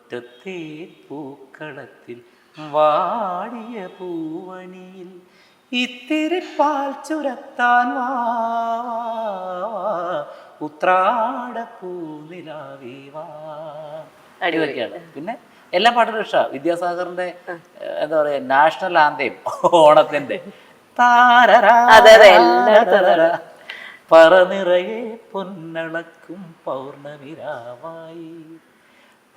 മുറ്റത്തെ പൂക്കളത്തിൽ വാടിയ പൂവണിയിൽ ഇത്തിരി പാൽ ചുരത്താൻ വാ ഉത്രാട പൂനിലാവേ വാ. ഇതൊക്കെയാണ്. പിന്നെ എല്ലാ പാട്ടും ഇഷ്ടമാണ്. വിദ്യാസാഗറിന്റെ എന്താ പറയാ നാഷണൽ ആന്തേം ഓണത്തിന്റെ പറനിറയെ പൊന്നളക്കും പൗർണമിരാവായി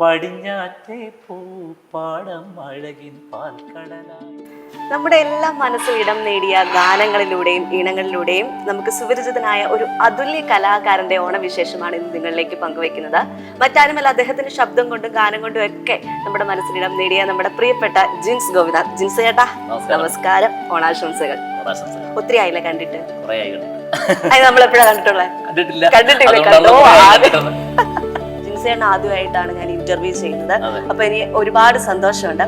പടിഞ്ഞാറ്റേ പൂപ്പാടം അഴകിൻ പാൽക്കടലായി. നമ്മുടെ എല്ലാം മനസ്സിൽ ഇടം നേടിയ ഗാനങ്ങളിലൂടെയും ഈണങ്ങളിലൂടെയും നമുക്ക് സുപരിചിതനായ ഒരു അതുല്യ കലാകാരന്റെ ഓണവിശേഷമാണ് ഇന്ന് നിങ്ങളിലേക്ക് പങ്കുവെക്കുന്നത്. മറ്റാരുമല്ല, അദ്ദേഹത്തിന്റെ ശബ്ദം കൊണ്ടും ഗാനം കൊണ്ടും ഒക്കെ നമ്മുടെ മനസ്സിൽ ഇടം നേടിയ നമ്മുടെ പ്രിയപ്പെട്ട ജിൻസ് ഗോപിനാഥ്. ജിൻസ് ചേട്ടാ നമസ്കാരം, ഓണാശംസകൾ. ഒത്തിരി ആയില്ലേ കണ്ടിട്ട്? അത് നമ്മളെപ്പോഴാ കണ്ടിട്ടുള്ളത്? കണ്ടിട്ടില്ല. ജിൻസേട്ടൻ ആദ്യമായിട്ടാണ് ഞാൻ ഇന്റർവ്യൂ ചെയ്യുന്നത്. അപ്പൊ ഇനി ഒരുപാട് സന്തോഷമുണ്ട്.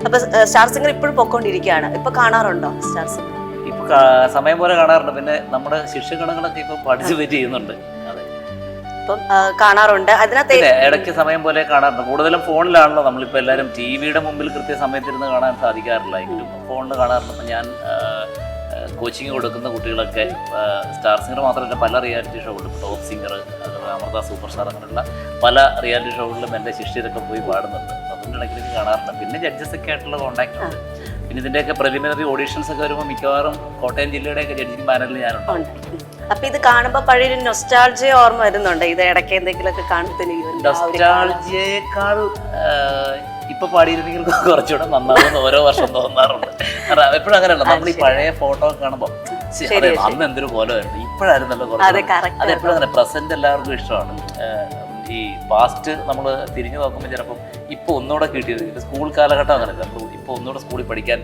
അപ്പൊ സ്റ്റാർ സിംഗർ ഇപ്പോഴും പൊക്കോണ്ടിരിക്കുകയാണ്. ഇപ്പൊ കാണാറുണ്ടോ സ്റ്റാർ സിംഗർ? ഇപ്പൊ സമയം പോലെ കാണാറുണ്ട്. പിന്നെ നമ്മുടെ ശിഷ്യഗണങ്ങളൊക്കെ ഇപ്പൊ പാർട്ടിസിപ്പേറ്റ് ചെയ്യുന്നുണ്ട്. ഇപ്പം കാണാറുണ്ട്. അതിനകത്ത് ഇടയ്ക്ക് സമയം പോലെ കാണാറുണ്ട്. കൂടുതലും ഫോണിലാണല്ലോ നമ്മളിപ്പോ എല്ലാവരും. ടിവിയുടെ മുമ്പിൽ കൃത്യസമയത്തിരുന്ന് കാണാൻ സാധിക്കാറില്ല. എങ്കിലും ഫോണിൽ കാണാറുണ്ട്. അപ്പൊ ഞാൻ കോച്ചിങ് കൊടുക്കുന്ന കുട്ടികളൊക്കെ സ്റ്റാർ സിംഗർ മാത്രമല്ല പല റിയാലിറ്റി ഷോകളിലും, ടോപ്പ് സിംഗർ, അതുപോലെ അമൃത സൂപ്പർ സ്റ്റാർ, അങ്ങനെയുള്ള പല റിയാലിറ്റി ഷോകളിലും എൻ്റെ ശിഷ്യരൊക്കെ പോയി പാടുന്നുണ്ട്. അതുകൊണ്ട് ഇടയ്ക്കിടയ്ക്ക് കാണാറുണ്ട്. പിന്നെ ജഡ്ജസ് ഒക്കെ ആയിട്ടുള്ള കോൺടാക്ട് ഉണ്ട്. പിന്നെ ഇതിൻ്റെയൊക്കെ പ്രിലിമിനറി ഓഡീഷൻസ് ഒക്കെ വരുമ്പോൾ മിക്കവാറും കോട്ടയം ജില്ലയുടെയൊക്കെ ജഡ്ജിങ് പാനലിൽ ഞാനുണ്ട്. അപ്പൊ ഇത് കാണുമ്പോ പഴയൊരു നൊസ്റ്റാൾജിയ ഓർമ്മ വരുന്നുണ്ട്? ഇത് ഇടയ്ക്ക് എന്തെങ്കിലുമൊക്കെ കാണുമ്പോൾ നൊസ്റ്റാൾജിയേക്കാൾ ഇപ്പൊ പാടിയിരുന്നെങ്കിൽ കുറച്ചുകൂടെ നന്നാവുന്ന ഓരോ വർഷം തോന്നാറുണ്ട്. കാരണം എപ്പോഴും അങ്ങനെയല്ല, നമ്മൾ ഈ പഴയ ഫോട്ടോ കാണുമ്പോൾ അന്ന് എന്തൊരു കോലമായിരുന്നു, ഇപ്പോഴായിരുന്നല്ലോ കുറച്ച്. അതെപ്പോഴും അങ്ങനെ. പ്രസന്റ് എല്ലാവർക്കും ഇഷ്ടമാണ്. ഈ പാസ്റ്റ് നമ്മൾ തിരിഞ്ഞു നോക്കുമ്പോൾ ചിലപ്പോൾ ഇപ്പൊ ഒന്നുകൂടെ കിട്ടിയത് സ്കൂൾ കാലഘട്ടം അങ്ങനെ നമ്മൾ ഇപ്പൊ ഒന്നുകൂടെ സ്കൂളിൽ പഠിക്കാൻ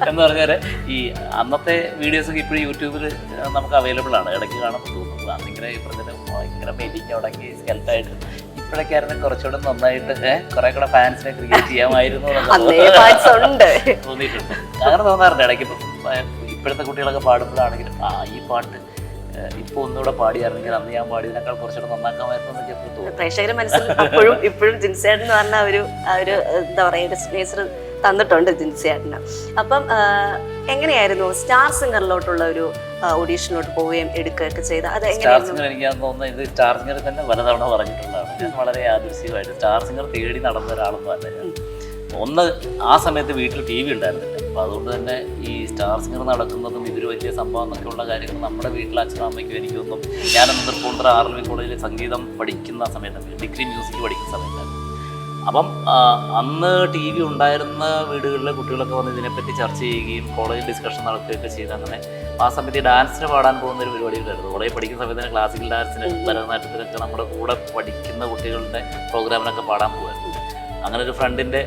എന്ന് പറഞ്ഞാല് ഈ അന്നത്തെ വീഡിയോസ് ഒക്കെ ഇപ്പോഴും യൂട്യൂബിൽ നമുക്ക് അവൈലബിൾ ആണ്. ഇടയ്ക്ക് കാണുമ്പോൾ തോന്നുന്നു അന്നിങ്ങനെ ഭയങ്കര മെയിലിങ് ഉടക്കി സ്കെൽറ്റായിട്ട് ഇപ്പോഴൊക്കെ ആയിരുന്നു കുറച്ചുകൂടെ നന്നായിട്ട് കുറെ കൂടെ ഫാൻസിനെ ക്രിയേറ്റ് ചെയ്യാമായിരുന്നു തോന്നിയിട്ടുണ്ട്. അങ്ങനെ തോന്നാറുണ്ട് ഇടയ്ക്ക്. ഇപ്പോഴത്തെ കുട്ടികളൊക്കെ പാടുമ്പോഴാണെങ്കിലും ഈ പാട്ട് ഇപ്പൊ ഒന്നുകൂടെ പാടിയായിരുന്നെങ്കിൽ അന്ന് ഞാൻ പാടിയതിനേക്കാൾ കുറച്ചുകൂടെ നന്നാക്കാമായിരുന്നു എന്നൊക്കെ എപ്പോഴും തോന്നുന്നു. പ്രേക്ഷകരുടെ മനസ്സിൽ ഇപ്പോഴും ജിൻസേട്ടൻ എന്ന് പറഞ്ഞ ഒരു എന്താ പറയാ ഡെസ്റ്റിനേഷൻ തന്നിട്ടുണ്ട് ജിൻസേട്ടന്. അപ്പം എങ്ങനെയായിരുന്നു സ്റ്റാർ സിംഗറിലോട്ടുള്ള ഒരു ഓഡീഷനിലോട്ട് പോവുകയും എടുക്കുകയൊക്കെ ചെയ്ത? അത് സ്റ്റാർ സിംഗർ എനിക്ക് തോന്നുന്നത് ഇത് സ്റ്റാർ സിംഗർ തന്നെ പലതവണ പറഞ്ഞിട്ടുള്ളതാണ്. ഞാൻ വളരെ യാദൃശ്ചികമായിട്ട് സ്റ്റാർ സിംഗർ തേടി നടന്ന ഒരാളൊന്നും അല്ല ഞാൻ. ഒന്ന്, ആ സമയത്ത് വീട്ടിൽ ടി വി ഉണ്ടായിരുന്നില്ല. അപ്പോൾ അതുകൊണ്ട് തന്നെ ഈ സ്റ്റാർ സിംഗർ നടക്കുന്നതും ഇതൊരു വലിയ സംഭവം എന്നൊക്കെയുള്ള കാര്യങ്ങൾ നമ്മുടെ വീട്ടിലെ അച്ഛനും അമ്മയ്ക്കും എനിക്കൊന്നും. ഞാനന്ന് തൃപ്പൂണിത്തുറ ആർലി കോളേജിൽ സംഗീതം പഠിക്കുന്ന സമയത്താണ്, ഡിഗ്രി മ്യൂസിക് പഠിക്കുന്ന സമയത്താണ്. അപ്പം അന്ന് ടി വി ഉണ്ടായിരുന്ന വീടുകളിലെ കുട്ടികളൊക്കെ വന്ന് ഇതിനെപ്പറ്റി ചർച്ച ചെയ്യുകയും കോളേജ് ഡിസ്കഷൻ നടത്തുകയൊക്കെ ചെയ്ത് അങ്ങനെ ആ സമയത്ത് ഡാൻസിന് പാടാൻ പോകുന്ന ഒരു പരിപാടി ഉണ്ടായിരുന്നു. കോളേജ് പഠിക്കുന്ന സമയത്ത് തന്നെ ക്ലാസിക്കൽ ഡാൻസിന്, ഭരതനാട്യത്തിനൊക്കെ നമ്മുടെ കൂടെ പഠിക്കുന്ന കുട്ടികളുടെ പ്രോഗ്രാമിനൊക്കെ പാടാൻ പോകുമായിരുന്നു. അങ്ങനെ ഒരു ഫ്രണ്ടിൻ്റെ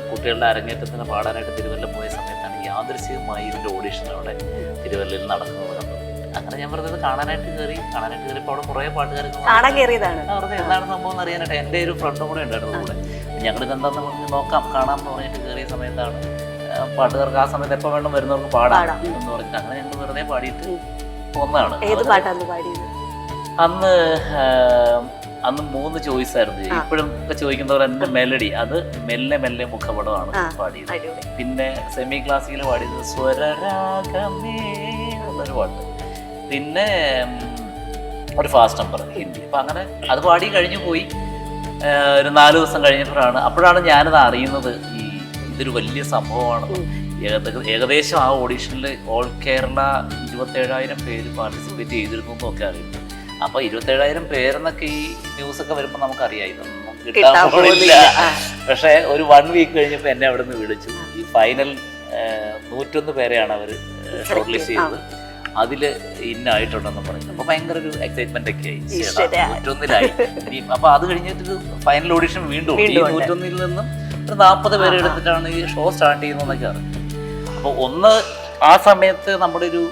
കുട്ടികളുടെ അരങ്ങേറ്റത്തിന് പാടാനായിട്ട് തിരുവല്ല പോയ സമയത്താണ് യാദൃശ്ചികമായി ഇതിൻ്റെ ഓഡീഷൻ അവിടെ തിരുവല്ലയിൽ നടക്കുന്നത് കണ്ടത്. അങ്ങനെ ഞാൻ പറഞ്ഞത് കാണാനായിട്ട് കയറിയപ്പോൾ അവിടെ കുറേ പാട്ടുകാരൊക്കെ വെറുതെ എന്താണ് സംഭവം എന്ന് അറിയാനായിട്ട്. എൻ്റെ ഒരു ഫ്രണ്ടും കൂടെ ഉണ്ടായിരുന്നു കൂടെ. ഞങ്ങളിത് എന്താണെന്ന് പറഞ്ഞ് നോക്കാം കാണാം എന്ന് പറഞ്ഞിട്ട് കയറിയ സമയത്താണ് പാട്ടുകാർക്ക് ആ സമയത്ത് എപ്പോൾ വേണം വരുന്നവർക്ക് പാടാം എന്ന് പറഞ്ഞിട്ട് അങ്ങനെ ഞങ്ങൾ വെറുതെ പാടിയിട്ട് ഒന്നാണ്. അന്ന് 3 ചോയ്സ് ആയിരുന്നു. ഇപ്പോഴും ഒക്കെ ചോദിക്കുന്നവർ എൻ്റെ മെലഡി, അത് മെല്ലെ മെല്ലെ മുഖപടമാണ് പാടിയത്. പിന്നെ സെമി ക്ലാസിക്കൽ പാടിയത് സ്വരരാഗമേ എന്നൊരു പാട്ട്. പിന്നെ ഒരു ഫാസ്റ്റ് നമ്പർ ഹിന്ദി. അപ്പം അങ്ങനെ അത് പാടി കഴിഞ്ഞു പോയി. ഒരു 4 ദിവസം അപ്പോഴാണ് ഞാനത് അറിയുന്നത് ഇതൊരു വലിയ സംഭവമാണ്. ഏകദേശം ആ ഓഡീഷനിൽ ഓൾ കേരള 27,000 പേര് പാർട്ടിസിപ്പേറ്റ് ചെയ്തിരുന്നു എന്നൊക്കെ അറിയുന്നു. അപ്പോൾ 27,000 പേരെന്നൊക്കെ ഈ ന്യൂസൊക്കെ വരുമ്പോൾ നമുക്കറിയാം ഇതൊന്നും കിട്ടാൻ പോലില്ല. പക്ഷേ ഒരു 1 വീക്ക് കഴിഞ്ഞപ്പോൾ എന്നെ അവിടെ നിന്ന് വിളിച്ചു. ഈ ഫൈനൽ 101 പേരെയാണ് അവർ ഷോർട്ട് ലിസ്റ്റ് ചെയ്തത്. അതിൽ ഇന്നായിട്ടുണ്ടെന്ന് പറഞ്ഞു. അപ്പോൾ ഭയങ്കര ഒരു എക്സൈറ്റ്മെന്റ് ഒക്കെ ആയി. 101-ലായി. അപ്പോൾ അത് കഴിഞ്ഞിട്ടൊരു ഫൈനൽ ഓഡീഷൻ വീണ്ടും ഈ 101-ൽ നിന്നും ഒരു 40 പേരെ എടുത്തിട്ടാണ് ഈ ഷോ സ്റ്റാർട്ട് ചെയ്യുന്നതെന്നൊക്കെ അറിയാം. അപ്പോൾ ആ സമയത്ത് നമ്മുടെ ഒരു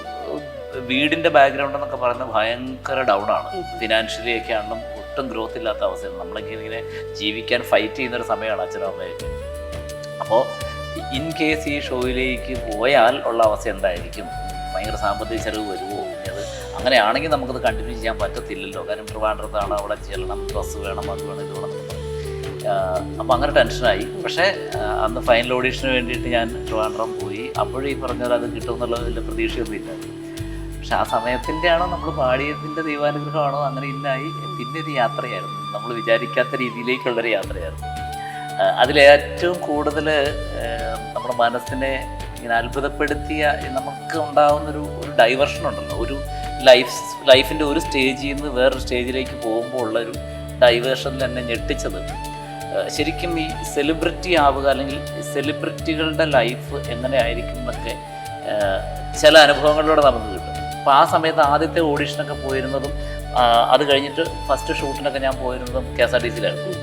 വീടിൻ്റെ ബാക്ക്ഗ്രൗണ്ട് എന്നൊക്കെ പറയുന്നത് ഭയങ്കര ഡൗൺ ആണ്. ഫിനാൻഷ്യലി ഒക്കെ ആണെങ്കിലും ഒട്ടും ഗ്രോത്ത് ഇല്ലാത്ത അവസ്ഥയാണ്. നമ്മളൊക്കെ ഇങ്ങനെ ജീവിക്കാൻ ഫൈറ്റ് ചെയ്യുന്നൊരു സമയമാണ് അച്ഛനും അമ്മയൊക്കെ. അപ്പോൾ ഇൻ കേസ് ഈ ഷോയിലേക്ക് പോയാൽ ഉള്ള അവസ്ഥ എന്തായിരിക്കും, ഭയങ്കര സാമ്പത്തിക ചെലവ് വരുമോ, അത് അങ്ങനെയാണെങ്കിൽ നമുക്കത് കണ്ടിന്യൂ ചെയ്യാൻ പറ്റത്തില്ലല്ലോ, കാര്യം ട്രിവാൻഡ്രത്താണ്, അവിടെ ചെല്ലണം, ബസ് വേണം, അത് വേണം, ഇത് വേണം എന്നൊക്കെ പറയും. അപ്പോൾ അങ്ങനെ ടെൻഷനായി. പക്ഷേ അന്ന് ഫൈനൽ ഓഡീഷന് വേണ്ടിയിട്ട് ഞാൻ ട്രിവാൻഡ്രം പോയി. അപ്പോഴും ഈ പറഞ്ഞാൽ അത് കിട്ടുമെന്നുള്ള വലിയ പ്രതീക്ഷയൊന്നും ഇല്ല. പക്ഷെ ആ സമയത്തിൻ്റെ ആണോ നമ്മൾ പാടിയതിൻ്റെ ദൈവാനുഗ്രഹമാണോ അങ്ങനെ ഇന്നായി. പിന്നെ ഒരു യാത്രയായിരുന്നു, നമ്മൾ വിചാരിക്കാത്ത രീതിയിലേക്കുള്ളൊരു യാത്രയായിരുന്നു. അതിലേറ്റവും കൂടുതൽ നമ്മുടെ മനസ്സിനെ ഇങ്ങനെ അത്ഭുതപ്പെടുത്തിയ, നമുക്ക് ഉണ്ടാകുന്നൊരു ഡൈവേർഷൻ ഉണ്ടല്ലോ, ഒരു ലൈഫിൻ്റെ ഒരു സ്റ്റേജിൽ നിന്ന് വേറൊരു സ്റ്റേജിലേക്ക് പോകുമ്പോൾ ഉള്ളൊരു ഡൈവേർഷനിൽ എന്നെ ഞെട്ടിച്ചത് ശരിക്കും ഈ സെലിബ്രിറ്റി ആവുക, അല്ലെങ്കിൽ സെലിബ്രിറ്റികളുടെ ലൈഫ് എങ്ങനെ ആയിരിക്കും എന്നൊക്കെ ചില അനുഭവങ്ങളിലൂടെ നമുക്ക് കിട്ടും. അപ്പോൾ ആ സമയത്ത് ആദ്യത്തെ ഓഡീഷനൊക്കെ പോയിരുന്നതും അത് കഴിഞ്ഞിട്ട് ഫസ്റ്റ് ഷൂട്ടിനൊക്കെ ഞാൻ പോയിരുന്നതും KSRTCയിലായിരുന്നു.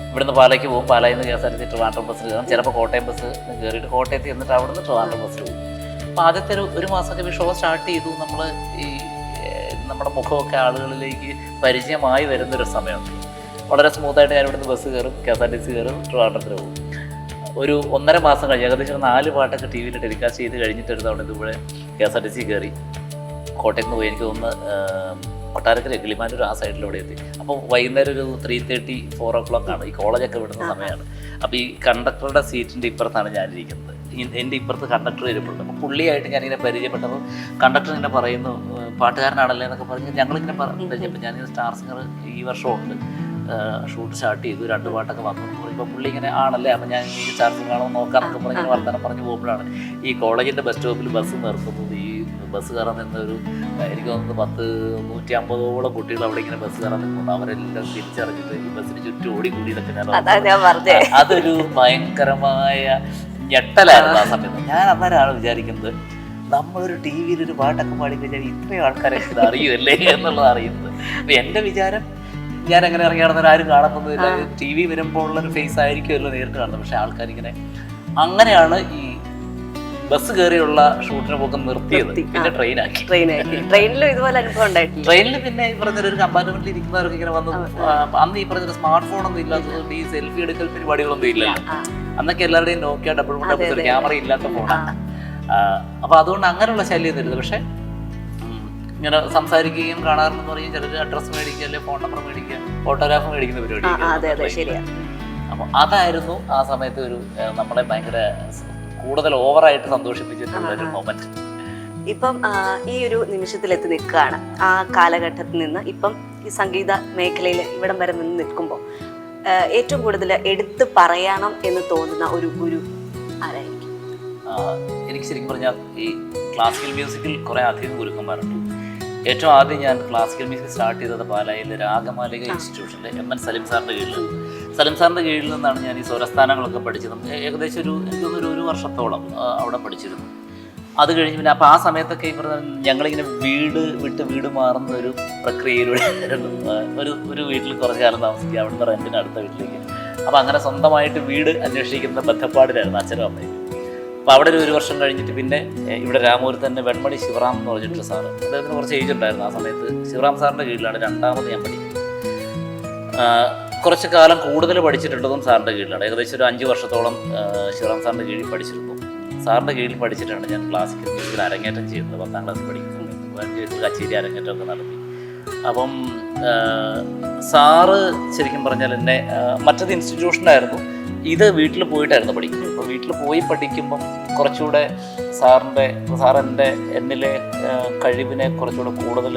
ഇവിടുന്ന് പാലയ്ക്ക് പോകും, പാലായിൽ നിന്ന് KSRTC ട്രിവാൻഡ്രം ബസ്സിൽ കയറും, ചിലപ്പോൾ കോട്ടയം ബസ് കയറിയിട്ട് കോട്ടയത്ത് എന്നിട്ട് അവിടെ നിന്ന് ട്രിവാൻഡ്രം ബസ്സിൽ പോകും. അപ്പോൾ ആദ്യത്തെ ഒരു മാസമൊക്കെ ഷോ സ്റ്റാർട്ട് ചെയ്തു, നമ്മൾ ഈ നമ്മുടെ മുഖമൊക്കെ ആളുകളിലേക്ക് പരിചയമായി വരുന്നൊരു സമയമുണ്ട്. വളരെ സ്മൂത്തായിട്ട് ഞാൻ ഇവിടുന്ന് ബസ് കയറും, KSRTC കയറും, ട്രിവാൻഡ്രത്തിൽ പോകും. ഒരു 1.5 മാസം കഴിഞ്ഞ് ഏകദേശം 4 പാട്ടൊക്കെ ടി വിയിൽ ടെലികാസ്റ്റ് ചെയ്ത് കഴിഞ്ഞിട്ട് അവിടെ ഇതുപോലെ KSRTC കയറി കോട്ടയത്ത് നിന്ന് പോയി. എനിക്ക് തോന്നുന്നു കൊട്ടാരക്കര കിളിമാനൂർ ആ സൈഡിലൂടെ എത്തി. അപ്പോൾ വൈകുന്നേരം ഒരു 3:30, 4 o'clock ആണ്, ഈ കോളേജൊക്കെ വിടുന്ന സമയമാണ്. അപ്പോൾ ഈ കണ്ടക്ടറുടെ സീറ്റിൻ്റെ ഇപ്പുറത്താണ് ഞാനിരിക്കുന്നത്. എൻ്റെ ഇപ്പുറത്ത് കണ്ടക്ടർ ഇരിപ്പുണ്ട്. അപ്പോൾ പുള്ളിയായിട്ട് ഞാനിങ്ങനെ പരിചയപ്പെട്ടപ്പോൾ കണ്ടക്ടർ ഇങ്ങനെ പറയുന്നു, പാട്ടുകാരനാണല്ലേ എന്നൊക്കെ പറഞ്ഞ് ഞങ്ങളിങ്ങനെ പരിചയപ്പെട്ടു. ഞാനിങ്ങനെ സ്റ്റാർ സിംഗർ ഈ വർഷമുണ്ട്, ഷൂട്ട് സ്റ്റാർട്ട് ചെയ്തു, 2 പാട്ടൊക്കെ വന്നു എന്ന് പറയുമ്പോൾ പുള്ളി ഇങ്ങനെ ആണല്ലേ, അപ്പം ഞാൻ ഈ സ്റ്റാർ സിംഗർ ആണോ നോക്കാമെന്നൊക്കെ പറഞ്ഞ് വർത്തമാനം പറഞ്ഞ് പോകുമ്പോഴാണ് ഈ കോളേജിൻ്റെ ബസ് സ്റ്റോപ്പിൽ ബസ് നിർത്തുന്നത്. ഈ ബസ് കയറാൻ നിന്നൊരു എനിക്ക് തോന്നുന്നു 150-150ഓളം കുട്ടികൾ അവിടെ ഇങ്ങനെ ബസ് കയറാൻ നിൽക്കുന്നു. അവരെല്ലാം തിരിച്ചറിഞ്ഞിട്ട് ഈ ബസ്സിന് ചുറ്റും ഓടിക്കൂടി ഇതൊക്കെ അതൊരു ഭയങ്കരമായ ഞെട്ടലായിരുന്നു ആ സമയത്ത്. ഞാൻ അന്നേരമാണ് വിചാരിക്കുന്നത്, നമ്മളൊരു ടി വിയിൽ ഒരു പാട്ടൊക്കെ പാടിക്കഴിഞ്ഞാൽ ഇത്രയും ആൾക്കാരൊക്കെ ഇത് അറിയുമല്ലേ എന്നുള്ളത് അറിയുന്നത്. അപ്പം എൻ്റെ വിചാരം, ഞാൻ എങ്ങനെ ഇറങ്ങിയാണെന്നൊരു ആരും കാണുന്നൊന്നുമില്ല, ടി വി വരുമ്പോൾ ഉള്ളൊരു ഫേസ് ആയിരിക്കുമല്ലോ നേരിട്ട് കാണുന്നത്. പക്ഷെ ആൾക്കാരിങ്ങനെ അങ്ങനെയാണ് ഈ ബസ് കയറിയുള്ള ഷൂട്ടിനെ പോക്ക് നിർത്തിയത്. പിന്നെ ട്രെയിനാക്കി. ട്രെയിനിലും ഇതുപോലെ അനുഭവം ഉണ്ടായിട്ടില്ല. ട്രെയിനിൽ പിന്നെ ഈ പറഞ്ഞൊരു കമ്പാർട്ട്മെന്റിൽ ഇരിക്കുന്നവരൊക്കെ ഇങ്ങനെ വന്നു. അന്ന് ഈ പറഞ്ഞൊരു സ്മാർട്ട് ഫോണൊന്നും ഇല്ലാത്തതുകൊണ്ട് ഈ സെൽഫി എടുക്കൽ പരിപാടികളൊന്നും ഇല്ലല്ലോ. അന്നൊക്കെ എല്ലാവരുടെയും നോക്കിയ ഡബിൾ ക്യാമറ ഇല്ലാത്ത ഫോണാണ്. അപ്പൊ അതുകൊണ്ട് അങ്ങനെയുള്ള ശല്യം തരുന്നത്. പക്ഷെ ഇങ്ങനെ സംസാരിക്കുകയും കാണാറെന്ന് പറയും, ചിലർ അഡ്രസ്സ് മേടിക്കുക, അല്ലെങ്കിൽ ഫോൺ നമ്പർ മേടിക്കുക, ഫോട്ടോഗ്രാഫ് മേടിക്കുന്ന പരിപാടി. അപ്പൊ അതായിരുന്നു ആ സമയത്ത് ഒരു നമ്മളെ ഭയങ്കര കൂടുതൽ ഓവറായിട്ട് സന്തോഷിപ്പിച്ചിട്ടുള്ള ഒരു മൊമെന്റ്. ഇപ്പം ഈ ഒരു നിമിഷത്തിലെത്തി നിൽക്കുകയാണ്. ആ കാലഘട്ടത്തിൽ നിന്ന് ഇപ്പം ഈ സംഗീത മേഖലയിൽ ഇവിടം വരെ നിന്ന് നിൽക്കുമ്പോൾ ഏറ്റവും കൂടുതൽ എടുത്തു പറയണം എന്ന് തോന്നുന്ന ഒരു ഗുരു ആരായിരിക്കും? എനിക്ക് ശരിക്കും പറഞ്ഞാൽ ഈ ക്ലാസിക്കൽ മ്യൂസിക്കിൽ കുറെ അധികം ഗുരുക്കന്മാരുണ്ട്. ഏറ്റവും ആദ്യം ഞാൻ ക്ലാസിക്കൽ മ്യൂസിക് സ്റ്റാർട്ട് ചെയ്തത് പാലായിലെ രാഗമാലിക ഇൻസ്റ്റിറ്റ്യൂഷനിലെ MN സലിം സാറിൻ്റെ കീഴിൽ. സലിം സാറിൻ്റെ കീഴിൽ നിന്നാണ് ഞാൻ ഈ സ്വരസ്ഥാനങ്ങളൊക്കെ പഠിച്ചത്. ഏകദേശം ഒരു വർഷത്തോളം അവിടെ പഠിച്ചിരുന്നു. അത് കഴിഞ്ഞ് പിന്നെ അപ്പോൾ ആ സമയത്തൊക്കെ ഈ പറഞ്ഞ ഞങ്ങളിങ്ങനെ വീട് മാറുന്ന ഒരു പ്രക്രിയയിലൂടെ ഒരു വീട്ടിൽ കുറച്ച് കാലം താമസിക്കുക, അവിടുന്ന് റെൻറ്റിന് അടുത്ത വീട്ടിലേക്ക്. അപ്പോൾ അങ്ങനെ സ്വന്തമായിട്ട് വീട് അന്വേഷിക്കുന്ന ബന്ധപ്പാടിലായിരുന്നു അച്ഛനും അമ്മയും. അപ്പോൾ അവിടെ ഒരു വർഷം കഴിഞ്ഞിട്ട് പിന്നെ ഇവിടെ രാമൂരിൽ തന്നെ വെൺമണി ശിവറാം എന്ന് പറഞ്ഞിട്ടൊരു സാറ്, അദ്ദേഹത്തിന് കുറച്ച് ഏജ് ഉണ്ടായിരുന്നു. ആ സമയത്ത് ശിവറാം സാറിൻ്റെ കീഴിലാണ് രണ്ടാമത് ഞാൻ പഠിക്കുന്നത്. കുറച്ച് കാലം കൂടുതൽ പഠിച്ചിട്ടുള്ളതും സാറിൻ്റെ കീഴിലാണ്. ഏകദേശം ഒരു 5 വർഷത്തോളം ശിവറാം സാറിൻ്റെ കീഴിൽ പഠിച്ചിരുന്നു. സാറിൻ്റെ കീഴിൽ പഠിച്ചിട്ടാണ് ഞാൻ ക്ലാസിക്കൽ മ്യൂസിക്കിൽ അരങ്ങേറ്റം ചെയ്യുന്നത്. 10ാം ക്ലാസ് പഠിക്കുന്ന സമയത്ത് 15 വയസ്സിൽ കച്ചേരി അരങ്ങേറ്റമൊക്കെ നടത്തി. അപ്പം സാറ് ശരിക്കും പറഞ്ഞാൽ എന്നെ മറ്റത് ഇൻസ്റ്റിറ്റ്യൂഷനായിരുന്നു, ഇത് വീട്ടിൽ പോയിട്ടായിരുന്നു പഠിക്കുന്നത്. അപ്പോൾ വീട്ടിൽ പോയി പഠിക്കുമ്പം കുറച്ചുകൂടെ സാറിൻ്റെ എന്നിലെ കഴിവിനെ കുറച്ചുകൂടെ കൂടുതൽ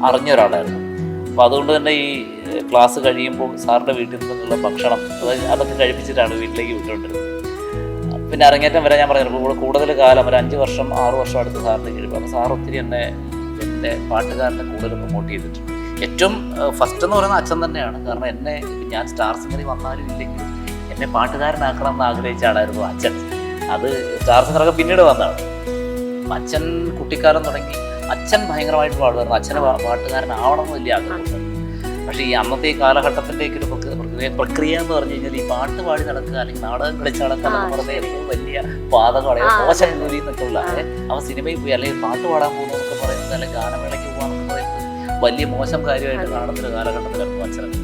അറിഞ്ഞ ഒരാളായിരുന്നു. അപ്പോൾ അതുകൊണ്ട് തന്നെ ഈ ക്ലാസ് കഴിയുമ്പോൾ സാറിൻ്റെ വീട്ടിൽ നിന്നുള്ള ഭക്ഷണം അതൊക്കെ കഴിപ്പിച്ചിട്ടാണ് വീട്ടിലേക്ക് വിട്ടുകൊണ്ടിരുന്നത്. പിന്നെ അരങ്ങേറ്റം വരെ ഞാൻ പറഞ്ഞപ്പോൾ കൂടുതൽ കാലം ഒരു 5 വർഷം 6 വർഷം അടുത്ത് സാറിൻ്റെ കീഴിൽ. അപ്പോൾ സാർ ഒത്തിരി എൻ്റെ പാട്ടുകാരനെ കൂടുതൽ പ്രൊമോട്ട് ചെയ്തിട്ടുണ്ട്. ഏറ്റവും ഫസ്റ്റ് എന്ന് പറയുന്നത് അച്ഛൻ തന്നെയാണ്. കാരണം എന്നെ ഞാൻ സ്റ്റാർ സിംഗറിൽ വന്നാലും ഇല്ലെങ്കിലും എന്നെ പാട്ടുകാരനാക്കണം എന്ന് ആഗ്രഹിച്ച ആളായിരുന്നു അച്ഛൻ. അത് സ്റ്റാർ സിംഗറൊക്കെ പിന്നീട് വന്നതാണ്. അച്ഛൻ കുട്ടിക്കാലം തുടങ്ങി അച്ഛൻ ഭയങ്കരമായിട്ട് പാടുമായിരുന്നു. അച്ഛനെ പാട്ടുകാരനാവണമെന്ന് വലിയ ആഗ്രഹമുണ്ട്. പക്ഷേ ഈ അന്നത്തെ ഈ കാലഘട്ടത്തിൻ്റെയൊക്കെ ഒരു പ്രക്രിയ എന്ന് പറഞ്ഞു കഴിഞ്ഞാൽ ഈ പാട്ട് പാടി നടക്കുക അല്ലെങ്കിൽ നാടകം കളിച്ച് നടക്കുക എന്നൊക്കെ പറഞ്ഞാൽ ഏറ്റവും വലിയ പാതകളെ മോശം ജോലി എന്നൊക്കെ ഉള്ള അവ സിനിമയിൽ പോയി അല്ലെങ്കിൽ പാട്ട് പാടാൻ പോകുന്നതൊക്കെ പറയുന്നത് അല്ലെങ്കിൽ ഗാനമേളയ്ക്ക് പോകാന്നൊക്കെ പറയുന്നത് വലിയ മോശം കാര്യമായിട്ട് കാണുന്നൊരു കാലഘട്ടത്തിലായിരുന്നു അച്ഛനൊക്കെ.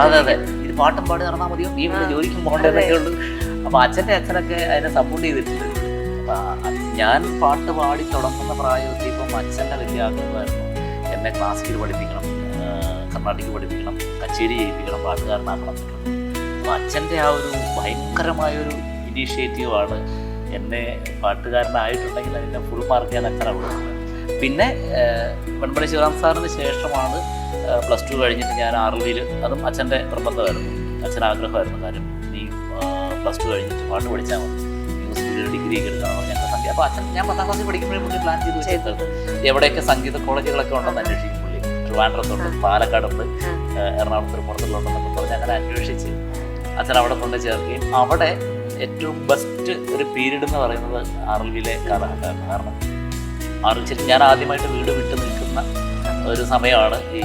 അതെ, ഇത് പാട്ടും പാടി നടന്നാൽ മതിയോ, ഈ ജോലിക്കും പോകേണ്ടതൊക്കെ ഉള്ളൂ. അപ്പോൾ അച്ഛനൊക്കെ അതിനെ സപ്പോർട്ട് ചെയ്തിട്ടുണ്ട്. അപ്പം ഞാൻ പാട്ട് പാടി തുടങ്ങുന്ന പ്രായത്തിൽ ഇപ്പം അച്ഛൻ്റെ വലിയ ആഗ്രഹമായിരുന്നു എന്നെ ക്ലാസിക്കൽ പഠിപ്പിക്കണം, കർണാട്ടിക് പഠിപ്പിക്കണം, കച്ചേരി ചെയ്യിപ്പിക്കണം, പാട്ടുകാരനാക്കണം. അപ്പോൾ അച്ഛൻ്റെ ആ ഒരു ഭയങ്കരമായൊരു ഇനീഷ്യേറ്റീവാണ് എന്നെ പാട്ടുകാരനായിട്ടുണ്ടെങ്കിൽ അതിൻ്റെ ഫുൾ മാർക്ക് ഞാൻ അങ്ങനെ കൊടുക്കുന്നത്. പിന്നെ വെൺപള്ളി ശിവറാം സാറിന് ശേഷമാണ് +2 കഴിഞ്ഞിട്ട് ഞാൻ ആർവിയിൽ, അതും അച്ഛൻ്റെ നിർബന്ധമായിരുന്നു, അച്ഛൻ ആഗ്രഹമായിരുന്നു. കാര്യം നീ +2 കഴിഞ്ഞിട്ട് പാട്ട് പഠിച്ചാൽ മതി, മ്യൂസിക്കിൽ ഡിഗ്രി ഒക്കെ എടുക്കണം ഞങ്ങൾക്ക് സംഗീതം. അപ്പോൾ അച്ഛൻ ഞാൻ 10ാം ക്ലാസ്സിൽ പഠിക്കുമ്പോഴേ പുള്ളി പ്ലാൻ ചെയ്ത് വെച്ചിട്ടുണ്ട് എവിടെയൊക്കെ സംഗീത കോളേജുകളൊക്കെ ഉണ്ടെന്ന് അന്വേഷിക്കും പുള്ളി. ട്രിവാൻഡ്രത്തുണ്ട്, പാലക്കാടുണ്ട്, എറണാകുളത്ത് പുറത്തുള്ളതുണ്ടെന്നൊക്കെ പറഞ്ഞ് അങ്ങനെ അന്വേഷിച്ച് അച്ഛൻ അവിടെ കൊണ്ട് ചേർക്കുകയും അവിടെ ഏറ്റവും ബെസ്റ്റ് ഒരു പീരീഡ് എന്ന് പറയുന്നത് ആർവിയിലെ കാലഘട്ടമായിരുന്നു. കാരണം ശരിക്കും ഞാൻ ആദ്യമായിട്ട് വീട് വിട്ട് നിൽക്കുന്ന ഒരു സമയമാണ് ഈ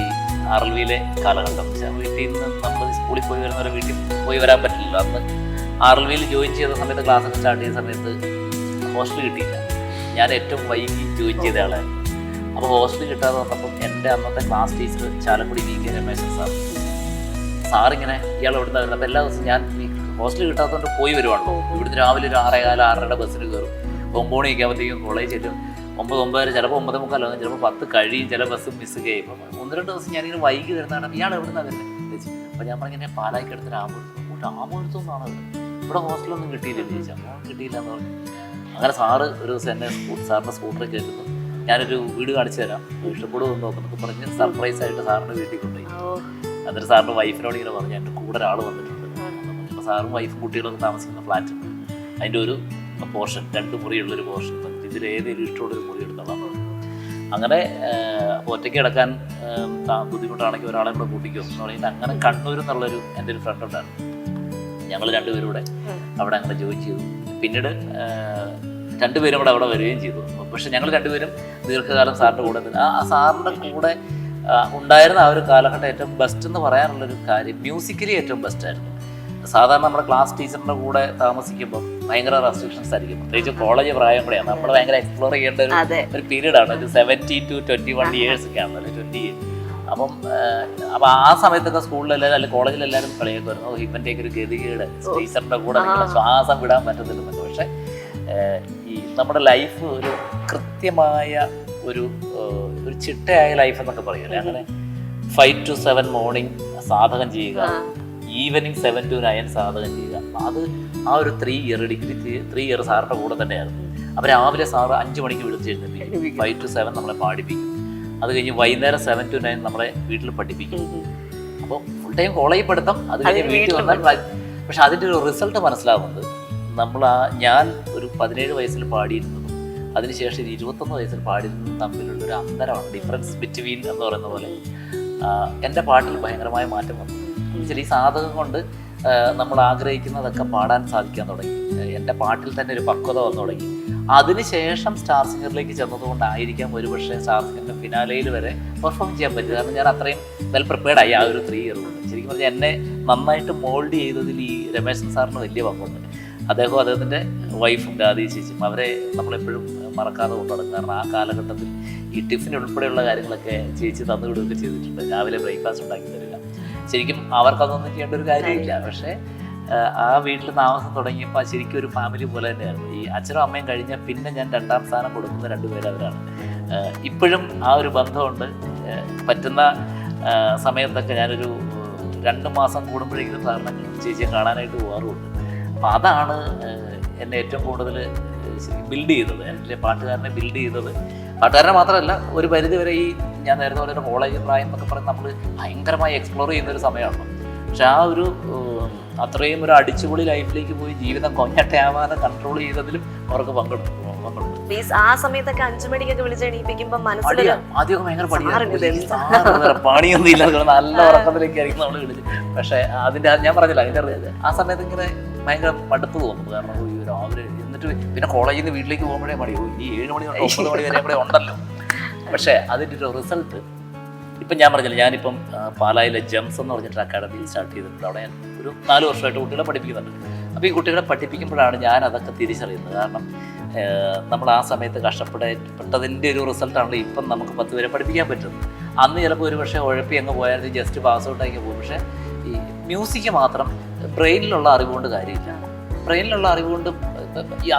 ആർവിയിലെ കാലഘട്ടം. വീട്ടിൽ നിന്ന് നമ്മൾ സ്കൂളിൽ പോയി വരുന്നവരെ വീട്ടിൽ പോയി വരാൻ പറ്റില്ല. അന്ന് ആർവിയിൽ ജോയിൻ ചെയ്ത സമയത്ത്, ക്ലാസ്സൊക്കെ സ്റ്റാർട്ട് ചെയ്ത സമയത്ത് ഹോസ്റ്റൽ കിട്ടിയില്ല. ഞാൻ ഏറ്റവും വൈകി ജോയിൻ ചെയ്ത ആളായിരുന്നു. അപ്പോൾ ഹോസ്റ്റൽ കിട്ടാതെ വന്നപ്പം എൻ്റെ അന്നത്തെ class teacher Chalakudy VK Ramesan സാറിങ്ങനെ ഇയാൾ എവിടെ നിന്ന് വരുന്നത്. അപ്പോൾ എല്ലാ ദിവസവും ഞാൻ ഹോസ്റ്റൽ കിട്ടാത്തതുകൊണ്ട് പോയി വരുവാണല്ലോ. ഇവിടുന്ന് രാവിലെ ഒരു 6:15, 6:30 ബസ്സിന് കയറും. 9 മണിയൊക്കെ ആകുമ്പോഴത്തേക്കും കോളേജ് ചെല്ലും. 9, 9:30, ചിലപ്പോൾ 9:45, ചിലപ്പോൾ 10 കഴിയും, ചില ബസ് മിസ് ചെയ്യും. ഇപ്പം 1-2 ദിവസം ഞാനിങ്ങനെ വൈകി വരുന്നതാണ്. ഇയാൾ എവിടെ നിന്നാണ് വരുന്നത്? അപ്പോൾ ഞാൻ പറഞ്ഞിങ്ങനെ പാലായിക്ക് അടുത്ത് രാമപുരത്തുനിന്നാണ് ഇവിടെ ഹോസ്റ്റലൊന്നും കിട്ടിയില്ലെന്ന് ചോദിച്ചാൽ. അപ്പോൾ കിട്ടിയില്ല എന്ന് പറഞ്ഞു. അങ്ങനെ സാറ് ഒരു ദിവസം എന്നെ സാറിൻ്റെ സ്കൂട്ടറിൽ കയറ്റുന്നു. ഞാനൊരു വീട് കാണിച്ചു തരാം, ഇഷ്ടപ്പെടുമെന്ന് നോക്കുന്നൊക്കെ പറഞ്ഞ് സർപ്രൈസ് ആയിട്ട് സാറിൻ്റെ വീട്ടിൽ കൊണ്ടുപോയി. എന്നിട്ട് സാറിൻ്റെ വൈഫിനോട് ഇങ്ങനെ പറഞ്ഞു എൻ്റെ കൂടെ ഒരാൾ വന്നിട്ടുണ്ട്. അപ്പോൾ സാറും വൈഫും കുട്ടികളൊക്കെ താമസിക്കുന്ന ഫ്ലാറ്റ്, അതിൻ്റെ ഒരു പോർഷൻ, 2 മുറിയുള്ളൊരു പോർഷൻ, ഇതിലേതെങ്കിലും ഇഷ്ടമുള്ളൊരു മുറി എടുത്തോളാം. അങ്ങനെ ഒറ്റയ്ക്ക് കിടക്കാൻ ബുദ്ധിമുട്ടാണെങ്കിൽ ഒരാളെ കൂടെ കൂട്ടിക്കും എന്ന് പറയുന്നത്. അങ്ങനെ കണ്ണൂർ എന്നുള്ളൊരു എൻ്റെ ഒരു ഫ്രണ്ട് ഉണ്ടായിരുന്നു. ഞങ്ങൾ 2 പേരും കൂടെ അവിടെ അങ്ങനെ ജോയിൻ ചെയ്തു. പിന്നീട് 2 പേരും കൂടെ അവിടെ വരികയും ചെയ്തു. പക്ഷെ ഞങ്ങൾ 2 പേരും ദീർഘകാലം സാറിൻ്റെ കൂടെ തന്നെ. ആ സാറിൻ്റെ കൂടെ ഉണ്ടായിരുന്ന ആ ഒരു കാലഘട്ടം ഏറ്റവും ബെസ്റ്റ് എന്ന് പറയാനുള്ളൊരു കാര്യം, മ്യൂസിക്കലി ഏറ്റവും ബെസ്റ്റായിരുന്നു. സാധാരണ നമ്മുടെ ക്ലാസ് ടീച്ചറിൻ്റെ കൂടെ താമസിക്കുമ്പോൾ ഭയങ്കര റെസ്ട്രിക്ഷൻസ് ആയിരിക്കും. പ്രത്യേകിച്ച് കോളേജ് പ്രായം കൂടെയാണ്, നമ്മൾ ഭയങ്കര എക്സ്പ്ലോർ ചെയ്യേണ്ട ഒരു പീരീഡാണ്. ഒരു 17 to 21 years ഒക്കെ ആണല്ലോ, 20 years. അപ്പം ആ സമയത്തൊക്കെ സ്കൂളിലെല്ലാവരും അല്ലെങ്കിൽ കോളേജിലെല്ലാവരും കളിയൊക്കെ വരുന്നു. ഇവൻ്റെയൊക്കെ ഒരു ഗതികേട്, ടീച്ചറിൻ്റെ കൂടെ നിങ്ങളെ ശ്വാസം വിടാൻ പറ്റത്തില്ലെന്നൊക്കെ. പക്ഷേ ഈ നമ്മുടെ ലൈഫ് ഒരു കൃത്യമായ ഒരു ചിട്ടയായ ലൈഫ് എന്നൊക്കെ പറയുമല്ലേ, അങ്ങനെ 5 to 7 മോർണിംഗ് സാധകം ചെയ്യുക, ഈവനിങ് 7 to 9 സാധകം ചെയ്യുക. അത് ആ ഒരു 3 year ഡിഗ്രി 3 year സാറിൻ്റെ കൂടെ തന്നെയായിരുന്നു. അപ്പോൾ രാവിലെ സാറ് 5 മണിക്ക് വിളിച്ചെഴുന്നേൽപ്പിക്കും, 5 to 7 നമ്മളെ പാടിപ്പിക്കും. അത് കഴിഞ്ഞ് വൈകുന്നേരം 7 to 9 നമ്മളെ വീട്ടിൽ പഠിപ്പിക്കും. അപ്പോൾ ഫുൾ ടൈം കോളേജിൽ പഠിത്തം, അത് കഴിഞ്ഞ് വീട്ടിൽ വന്നാൽ. പക്ഷെ അതിൻ്റെ ഒരു റിസൾട്ട് മനസ്സിലാവുന്നത് ഞാൻ ഒരു 17 വയസ്സിൽ പാടിയിരുന്നതും അതിനുശേഷം 21 വയസ്സിൽ പാടിയിരുന്നതും തമ്മിലുള്ളൊരു അന്തരമാണ്, ഡിഫറൻസ് ബിറ്റ്വീൻ എന്ന് പറയുന്ന പോലെ. എൻ്റെ പാട്ടിൽ ഭയങ്കരമായ മാറ്റം വന്നു. ഈ സാധകം കൊണ്ട് നമ്മൾ ആഗ്രഹിക്കുന്നതൊക്കെ പാടാൻ സാധിക്കാൻ തുടങ്ങി. എൻ്റെ പാട്ടിൽ തന്നെ ഒരു പക്വത വന്നു തുടങ്ങി. അതിനുശേഷം സ്റ്റാർ സിംഗറിലേക്ക് ചെന്നതുകൊണ്ടായിരിക്കാം ഒരുപക്ഷെ സ്റ്റാർ സിംഗറിൻ്റെ ഫിനാലയിൽ വരെ പെർഫോം ചെയ്യാൻ പറ്റും. കാരണം ഞാൻ അത്രയും വെൽ പ്രിപ്പയർഡായി ആ ഒരു 3 year കൊണ്ട്. ശരിക്കും പറഞ്ഞാൽ എന്നെ നന്നായിട്ട് മോൾഡ് ചെയ്തതിൽ ഈ രമേശൻ സാറിന് വലിയ പങ്കുണ്ട്. അദ്ദേഹത്തിൻ്റെ വൈഫും രാധി ചേച്ചിയും, അവരെ നമ്മളെപ്പോഴും മറക്കാതെ കൊണ്ടുനടക്കും. കാരണം ആ കാലഘട്ടത്തിൽ ഈ ടിഫിൻ ഉൾപ്പെടെയുള്ള കാര്യങ്ങളൊക്കെ ചേച്ചി തന്നുവിടുകയൊക്കെ ചെയ്തിട്ടുണ്ട്. രാവിലെ ബ്രേക്ക്ഫാസ്റ്റ് ഉണ്ടാക്കി തരിക. ശരിക്കും അവർക്കതൊന്നും ചെയ്യേണ്ട ഒരു കാര്യമില്ല. പക്ഷേ ആ വീട്ടിൽ താമസം തുടങ്ങിയപ്പോൾ ശരിക്കും ഒരു ഫാമിലി പോലെ തന്നെയായിരുന്നു. ഈ അച്ഛനും അമ്മയും കഴിഞ്ഞാൽ പിന്നെ ഞാൻ 2ാം സ്ഥാനം കൊടുക്കുന്ന 2 പേര് അവരാണ്. ഇപ്പോഴും ആ ഒരു ബന്ധമുണ്ട്. പറ്റുന്ന സമയത്തൊക്കെ ഞാനൊരു 2 മാസം കൂടുമ്പോഴേക്കും സാറിനെ ചേച്ചിയെ കാണാനായിട്ട് പോകാറുമുണ്ട്. അപ്പോൾ അതാണ് എന്നെ ഏറ്റവും കൂടുതൽ ബിൽഡ് ചെയ്തത്, എൻ്റെ പാട്ടുകാരനെ ബിൽഡ് ചെയ്തത്. പാട്ടുകാരനെ മാത്രമല്ല, ഒരു പരിധി വരെ ഈ ഞാൻ നേരത്തെ പോലെ കോളേജ് പ്രായം എന്നൊക്കെ പറഞ്ഞ് നമ്മൾ ഭയങ്കരമായി എക്സ്പ്ലോർ ചെയ്യുന്നൊരു സമയമാണ്. പക്ഷെ ആ ഒരു അത്രയും ഒരു അടിച്ചുപൊളി ലൈഫിലേക്ക് പോയി ജീവിതം കൊഞ്ഞട്ടയാവാതെ കൺട്രോൾ ചെയ്തതിലും അവർക്ക് പങ്കെടുത്തു. ആ സമയത്തൊക്കെ 5 മണിക്കൊക്കെ വിളിച്ചെണീപ്പിക്കുമ്പോ ആദ്യമൊക്കെ ഭയങ്കര പണിയൊന്നും ഇല്ല, നല്ല ഉറക്കത്തിലേക്ക് ആയിരിക്കും നമ്മൾ വിളിച്ച്. പക്ഷെ അതിന്റെ ഞാൻ പറഞ്ഞില്ല, അതിന്റെ ആ സമയത്ത് ഇങ്ങനെ ഭയങ്കര മടുപ്പ് തോന്നുന്നു. കാരണം രാവിലെ എന്നിട്ട് പിന്നെ കോളേജിൽ നിന്ന് വീട്ടിലേക്ക് പോകുമ്പോഴേ മടി, ഈ 7 മണി തൊട്ട് 9 മണി വരെ ഇവിടെ ഉണ്ടല്ലോ. പക്ഷെ അതിൻ്റെ ഒരു റിസൾട്ട് ഇപ്പം ഞാൻ പറഞ്ഞില്ല, ഞാനിപ്പം പാലായിലെ ജെംസ് എന്ന് പറഞ്ഞിട്ട് അക്കാഡമി സ്റ്റാർട്ട് ചെയ്തിട്ടുണ്ട്. അവിടെ ഞാൻ ഒരു 4 വർഷമായിട്ട് കുട്ടികളെ പഠിപ്പിക്കുന്നുണ്ട്. അപ്പോൾ ഈ കുട്ടികളെ പഠിപ്പിക്കുമ്പോഴാണ് ഞാൻ അതൊക്കെ തിരിച്ചറിയുന്നത്. കാരണം നമ്മൾ ആ സമയത്ത് കഷ്ടപ്പെട്ടതിൻ്റെ ഒരു റിസൾട്ടാണ് ഇപ്പം നമുക്ക് 10 പേരെ പഠിപ്പിക്കാൻ പറ്റും. അന്ന് ചിലപ്പോൾ ഒരു പക്ഷേ ഉഴപ്പി അങ്ങ് പോയാൽ ജസ്റ്റ് പാസ് ഔട്ടാക്കി പോകും. പക്ഷേ ഈ മ്യൂസിക് മാത്രം ബ്രെയിനിലുള്ള അറിവുകൊണ്ട് കാര്യമില്ല. ബ്രെയിനിലുള്ള അറിവുകൊണ്ട്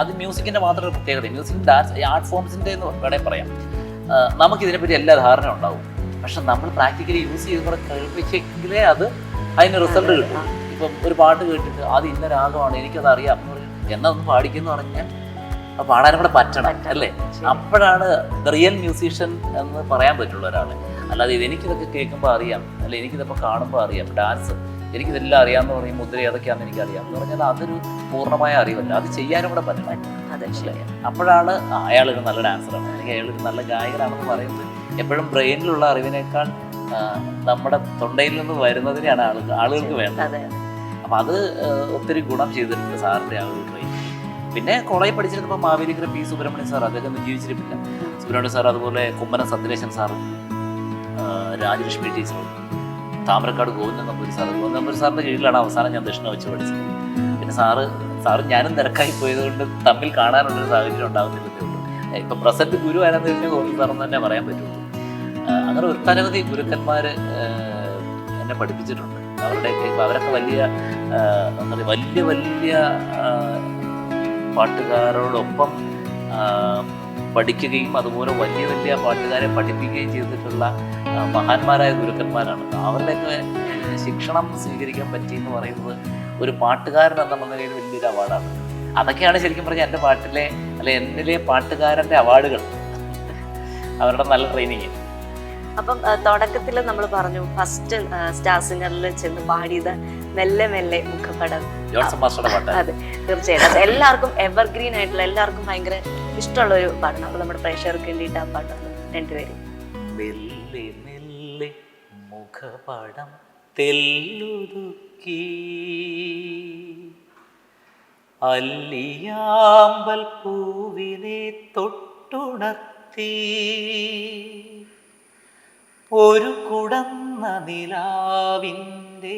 അത് മ്യൂസിക്കിൻ്റെ മാത്രം ഒരു പ്രത്യേകത. മ്യൂസിക്, ഡാൻസ്, ആർട്ട് ഫോംസിൻ്റെ എന്ന് വേണമെങ്കിൽ പറയാം. നമുക്കിതിനെപ്പറ്റി എല്ലാ ധാരണ ഉണ്ടാവും. പക്ഷെ നമ്മൾ പ്രാക്ടിക്കലി യൂസ് ചെയ്ത് കൂടെ കേൾപ്പിച്ചെങ്കിലേ അതിന് റിസൾട്ട് കിട്ടും. ഇപ്പം ഒരു പാട്ട് കേട്ടിട്ട് അത് ഇന്ന രാഗമാണ് എനിക്കത് അറിയാം എന്നാ ഒന്ന് പാടിക്കുന്നു പറഞ്ഞാൽ പാടാനും കൂടെ പറ്റണം അല്ലേ? അപ്പോഴാണ് ദ റിയൽ മ്യൂസീഷ്യൻ എന്ന് പറയാൻ പറ്റുള്ള ഒരാളെ. അല്ലാതെ എനിക്കിതൊക്കെ കേൾക്കുമ്പോൾ അറിയാം, അല്ലെ എനിക്കിതൊക്കെ കാണുമ്പോൾ അറിയാം, ഡാൻസ് എനിക്കിതെല്ലാം അറിയാമെന്ന് പറയും, മുദ്ര ഏതൊക്കെയാണെന്ന് എനിക്കറിയാം എന്ന് പറഞ്ഞാൽ അതൊരു പൂർണ്ണമായ അറിവല്ല, അത് ചെയ്യാനും കൂടെ പറ്റണം. അപ്പോഴാണ് അയാളൊരു നല്ല ഡാൻസറാണ് അല്ലെങ്കിൽ അയാളൊരു നല്ല ഗായകനാണെന്ന് പറയുന്നത്. എപ്പോഴും ബ്രെയിനിലുള്ള അറിവിനേക്കാൾ നമ്മുടെ തൊണ്ടയിൽ നിന്ന് വരുന്നതിനെയാണ് ആളുകൾക്ക് വേണ്ടത്. അപ്പം അത് ഒത്തിരി ഗുണം ചെയ്തിട്ടുണ്ട് സാറിൻ്റെ ആ ഒരു ട്രെയിനിങ്. പിന്നെ കോളേജിൽ പഠിച്ചിരുന്നപ്പോൾ മാവേലിക്കര പി സുബ്രഹ്മണ്യൻ സാർ, അദ്ദേഹം ജീവിച്ചിരിപ്പില്ല, സുബ്രഹ്മണ്യൻ സാർ, അതുപോലെ കുമ്മനം സത്യലേശൻ സാറും രാജലക്ഷ്മി ടീച്ചറും താമരക്കാട് ഗോവിന്ദൻ നമ്പൂരി സാർ. ഗോവിന്ദൻ നമ്പൂരി സാറിൻ്റെ കീഴിലാണ് അവസാനം ഞാൻ ദക്ഷിണ വെച്ച് പഠിച്ചത്. പിന്നെ സാറും ഞാനും തിരക്കായി പോയതുകൊണ്ട് തമ്മിൽ കാണാനുള്ളൊരു സാഹചര്യം ഉണ്ടാകുന്നില്ലെന്നേ ഉള്ളൂ. ഇപ്പം പ്രസന്റ് ഗുരു ആരാന്ന് വെച്ചാൽ ഗോവിന്ദൻ സാറെന്ന് തന്നെ പറയാൻ പറ്റുള്ളൂ. അങ്ങനെ ഒട്ടനവധി ഗുരുക്കന്മാർ എന്നെ പഠിപ്പിച്ചിട്ടുണ്ട്. അവരൊക്കെ വലിയ വലിയ വലിയ പാട്ടുകാരോടൊപ്പം പഠിക്കുകയും അതുപോലെ വലിയ വലിയ പാട്ടുകാരെ പഠിപ്പിക്കുകയും ചെയ്തിട്ടുള്ള മഹാന്മാരായ ഗുരുക്കന്മാരാണ്. അവരുടെയൊക്കെ ശിക്ഷണം സ്വീകരിക്കാൻ പറ്റി എന്ന് പറയുന്നത് ഒരു പാട്ടുകാരൻ എന്ന നിലയിൽ വലിയൊരു അവാർഡാണ്. അതൊക്കെയാണ് ശരിക്കും പറഞ്ഞാൽ എൻ്റെ പാട്ടിലെ എന്നിലെ പാട്ടുകാരൻ്റെ അവാർഡുകൾ, അവരുടെ നല്ല ട്രെയിനിങ്. അപ്പം തുടക്കത്തിൽ നമ്മൾ പറഞ്ഞു ഫസ്റ്റ് സ്റ്റാർ സിംഗറിൽ ചെന്ന് പാടിയത് മെല്ലെ മെല്ലെ മുഖപടം. അതെ, തീർച്ചയായിട്ടും എല്ലാവർക്കും എവർഗ്രീൻ ആയിട്ടുള്ള, എല്ലാവർക്കും ഭയങ്കര ഇഷ്ടമുള്ള ഒരു പാട്ടാണ്. അപ്പോൾ നമ്മുടെ പ്രേക്ഷകർക്ക് വേണ്ടിയിട്ട് ആ പാട്ടൊന്ന് രണ്ടുപേരും. മെല്ലെ മെല്ലെ മുഖപടം തെല്ലുതുക്കി അല്ലിയാമ്പൽ പൂവിനെ തൊട്ടുണർത്തി ഒരു കുടന്ന നിലാവിൻ്റെ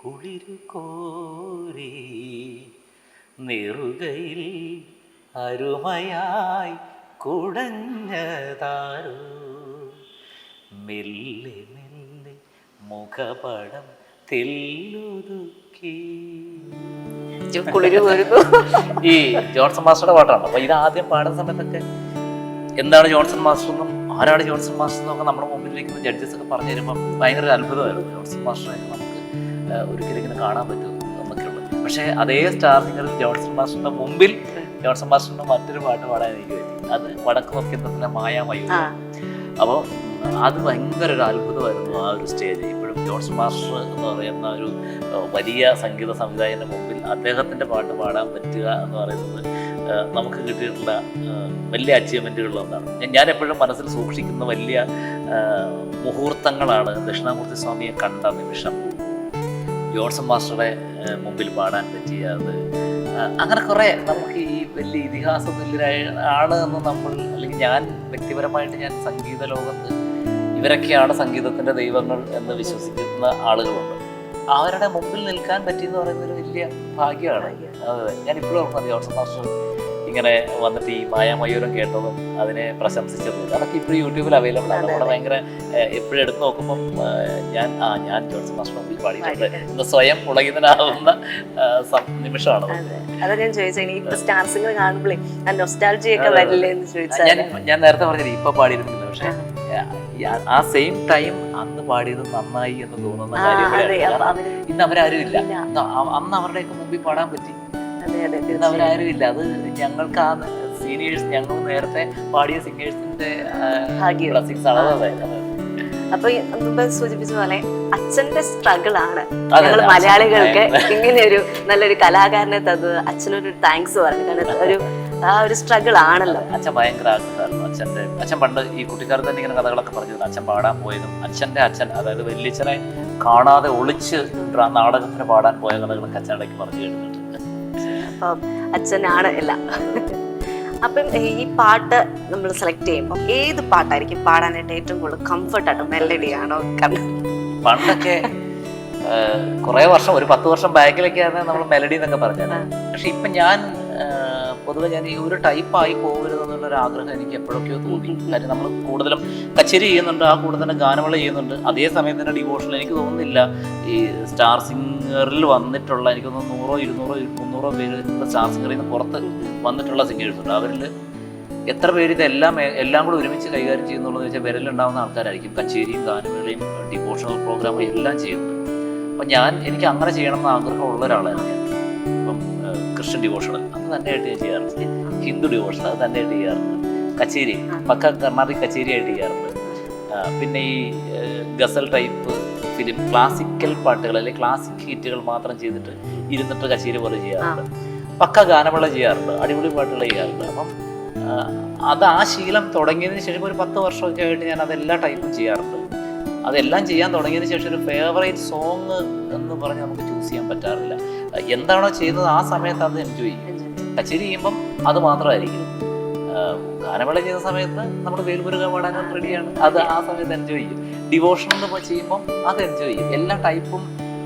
കുളിരു കോരി നെറുകയിൽ അരുമയായി കുടഞ്ഞതാരോ മെല്ലെ മെല്ലെ മുഖപടം തെല്ലുതുക്കി. ഈ ജോൺസൺ മാസ്റ്ററുടെ പാട്ടാണ്. അപ്പൊ ഇത് ആദ്യം പാടുന്ന സമയത്തൊക്കെ എന്താണ് ജോൺസൺ മാസ്റ്റർ എന്നും ആരാണ് ജോൺസൺ മാസ്റ്റർ എന്നൊക്കെ നമ്മുടെ മുമ്പിലിരിക്കുന്ന ജഡ്ജസ് ഒക്കെ പറഞ്ഞു തരുമ്പോൾ ഭയങ്കര ഒരു അത്ഭുതമായിരുന്നു. ജോൺസൺ മാസ്റ്ററെ നമുക്ക് ഒരിക്കലും ഇങ്ങനെ കാണാൻ പറ്റും എന്നൊക്കെയുള്ളത്. പക്ഷേ അതേ സ്റ്റാർ സിംഗറിൽ ജോൺസൺ മാസ്റ്ററിന്റെ മുമ്പിൽ ജോൺസൺ മാസ്റ്ററിന്റെ മറ്റൊരു പാട്ട് പാടാൻ എനിക്ക് പറ്റി. അത് വടക്ക് നക്ഷത്രത്തിലെ മായാമയൂരം. അപ്പോൾ അത് ഭയങ്കര ഒരു അത്ഭുതമായിരുന്നു ആ ഒരു സ്റ്റേജ്. ഇപ്പോഴും ജോൺസൺ മാസ്റ്റർ എന്ന് പറയുന്ന ഒരു വലിയ സംഗീത സംവിധായകന്റെ മുമ്പിൽ അദ്ദേഹത്തിൻ്റെ പാട്ട് പാടാൻ പറ്റുക എന്ന് പറയുന്നത് നമുക്ക് കിട്ടിയിട്ടുള്ള വലിയ അച്ചീവ്മെൻറ്റുകളിലൊന്നാണ്. ഞാൻ എപ്പോഴും മനസ്സിൽ സൂക്ഷിക്കുന്ന വലിയ മുഹൂർത്തങ്ങളാണ് ദക്ഷിണാമൂർത്തി സ്വാമിയെ കണ്ട നിമിഷം, ജോൺസൺ മാസ്റ്ററുടെ മുമ്പിൽ പാടാൻ പറ്റിയത്. അങ്ങനെ കുറേ നമുക്ക് ഈ വലിയ ഇതിഹാസ തുല്യരാണ് എന്ന് നമ്മൾ, അല്ലെങ്കിൽ ഞാൻ വ്യക്തിപരമായിട്ട് ഞാൻ സംഗീത ലോകത്ത് ഇവരൊക്കെയാണ് സംഗീതത്തിൻ്റെ ദൈവങ്ങൾ എന്ന് വിശ്വസിക്കുന്ന ആളുകളുണ്ട്. അവരുടെ മുമ്പിൽ നിൽക്കാൻ പറ്റിയെന്ന് പറയുന്നത് ഒരു വലിയ ഭാഗ്യമാണ്. അതെ, ഞാൻ ഇപ്പോഴും ഓർക്കുന്നത് ജോൺസൺ മാസ്റ്റർ ഇങ്ങനെ വന്നിട്ട് ഈ മായാമയൂരം കേട്ടതും അതിനെ പ്രശംസിച്ചതും അതൊക്കെ ഇപ്പോഴും യൂട്യൂബിൽ അവൈലബിൾ ആണ്. നമ്മുടെ ഭയങ്കര എപ്പോഴും എടുത്ത് നോക്കുമ്പം ഞാൻ ജോൺസൺ മാസ്റ്റർ മുമ്പിൽ പാടിയിട്ടുണ്ട് എന്ന് സ്വയം പുളകിതനാവുന്ന നിമിഷമാണ്. അതാ ഞാൻ ചോദിച്ചത്, സ്റ്റാർ സിംഗർ കാണുമ്പോഴേ നൊസ്റ്റാൾജിയൊക്കെ വരില്ലേ എന്ന് ചോദിച്ചാൽ. ഞാൻ നേരത്തെ പറഞ്ഞില്ല ഇപ്പൊ പാടിയിരുന്നില്ല, പക്ഷെ ആ സെയിം ടൈം അന്ന് പാടിയത് നന്നായി എന്ന് തോന്നുന്ന കാര്യം ഇന്ന് അവരാരും ഇല്ല. അന്ന് അവരുടെയൊക്കെ മുമ്പിൽ പാടാൻ പറ്റി, ഇന്ന് അവരാരും ഇല്ല. അത് ഞങ്ങൾക്ക് ആ സീനിയേഴ്സ്, ഞങ്ങൾ നേരത്തെ പാടിയ സിംഗേഴ്സിന്റെ ബ്ലെസ്സിങ്സ് ആണ്. അപ്പൊ മുമ്പ് സൂചിപ്പിച്ച പോലെ അച്ഛന്റെ സ്ട്രഗിൾ ആണ് ഞങ്ങൾ മലയാളികൾക്ക് ഇങ്ങനെ ഒരു നല്ലൊരു കലാകാരനെ തന്നത്. അച്ഛനൊരു താങ്ക്സ് പറഞ്ഞു, കാരണം ആ ഒരു സ്ട്രഗിൾ ആണല്ലോ. അച്ഛൻ ഭയങ്കര ആഗ്രഹമായിരുന്നു. അച്ഛൻ പണ്ട് ഈ കുട്ടിക്കാരൻ തന്നെ ഇങ്ങനെ കഥകളൊക്കെ പറഞ്ഞിരുന്നു. അച്ഛൻ പാടാൻ പോയതും അച്ഛൻ്റെ അച്ഛൻ, അതായത് വല്യച്ഛനെ കാണാതെ ഒളിച്ച് നാടകത്തിന് പാടാൻ പോയ കഥകളൊക്കെ അച്ഛനിടയ്ക്ക് പറഞ്ഞു കേട്ടിട്ടുണ്ട്. അപ്പം അച്ഛനാണ് എല്ലാം. അപ്പം ഈ പാട്ട് നമ്മൾ സെലക്ട് ചെയ്യുമ്പോൾ ഏത് പാട്ടായിരിക്കും പാടാനായിട്ട് ഏറ്റവും കൂടുതൽ കംഫർട്ടായിട്ട്? മെലഡി ആണോ? പണ്ടൊക്കെ കുറെ വർഷം, ഒരു 10 വർഷം ബാക്കിലൊക്കെയാണ് നമ്മൾ മെലഡി എന്നൊക്കെ പറഞ്ഞത്. പക്ഷെ ഇപ്പൊ ഞാൻ പൊതുവെ ഞാൻ ഈ ഒരു ടൈപ്പായി പോകരുതെന്നുള്ളൊരു ആഗ്രഹം എനിക്ക് എപ്പോഴൊക്കെയോ തോന്നി. കാര്യം നമ്മൾ കൂടുതലും കച്ചേരി ചെയ്യുന്നുണ്ട്, ആ കൂടെ തന്നെ ഗാനമേള ചെയ്യുന്നുണ്ട്. അതേ സമയം തന്നെ ഡിവോഷണൽ. എനിക്ക് തോന്നുന്നില്ല ഈ സ്റ്റാർ സിംഗറിൽ വന്നിട്ടുള്ള, എനിക്ക് തോന്നുന്നു 100, 200, 300 പേര് സ്റ്റാർ സിംഗറിൽ നിന്ന് പുറത്ത് വന്നിട്ടുള്ള സിംഗേഴ്സ് ഉണ്ട്. അവരിൽ എത്ര പേര് ഇതെല്ലാം കൂടെ ഒരുമിച്ച് കൈകാര്യം ചെയ്യുന്നുള്ളത് വെച്ചാൽ വിരലുണ്ടാവുന്ന ആൾക്കാരായിരിക്കും. കച്ചേരിയും ഗാനമേളയും ഡിവോഷണൽ പ്രോഗ്രാമും എല്ലാം ചെയ്യുന്നത്. അപ്പം എനിക്ക് അങ്ങനെ ചെയ്യണമെന്ന് ആഗ്രഹമുള്ള ഒരാളായിരുന്നു ഞാൻ. ഇപ്പം ക്രിസ്ത്യൻ ഡിവോഷണൽ അത് തന്നെയായിട്ട് ഞാൻ ചെയ്യാറുണ്ട്, ഹിന്ദു ഡിവോഷണൽ അത് തന്നെയായിട്ട് ചെയ്യാറുണ്ട്, കച്ചേരി പക്ക കർണാടക കച്ചേരിയായിട്ട് ചെയ്യാറുണ്ട്. പിന്നെ ഈ ഗസൽ ടൈപ്പ് ഫിലിം ക്ലാസിക്കൽ പാട്ടുകൾ അല്ലെങ്കിൽ ക്ലാസിക് ഹിറ്റുകൾ മാത്രം ചെയ്തിട്ട് ഇരുന്നിട്ട് കച്ചേരി പോലെ ചെയ്യാറുണ്ട്. പക്ക ഗാനമേള ചെയ്യാറുണ്ട്, അടിപൊളി പാട്ടുകൾ ചെയ്യാറുണ്ട്. അപ്പം അത് ആ ശീലം തുടങ്ങിയതിന് ശേഷം ഒരു 10 വർഷമൊക്കെ ആയിട്ട് ഞാൻ അതെല്ലാ ടൈപ്പും ചെയ്യാറുണ്ട്. അതെല്ലാം ചെയ്യാൻ തുടങ്ങിയതിന് ശേഷം ഒരു ഫേവറേറ്റ് സോങ് എന്ന് പറഞ്ഞ് നമുക്ക് ചൂസ് ചെയ്യാൻ പറ്റാറില്ല. എന്താണോ ചെയ്യുന്നത് ആ സമയത്ത് അത് എൻജോയ് ചെയ്യും. കച്ചേരി ചെയ്യുമ്പം അത് മാത്രമായിരിക്കും. ഗാനമേള ചെയ്യുന്ന സമയത്ത് നമ്മൾ വേൽമുരുക പാടാൻ റെഡിയാണ്, അത് ആ സമയത്ത് എൻജോയ് ചെയ്യും. ഡിവോഷൻ എന്ന് ചെയ്യുമ്പം അത് എൻജോയ് ചെയ്യും. എല്ലാ ടൈപ്പും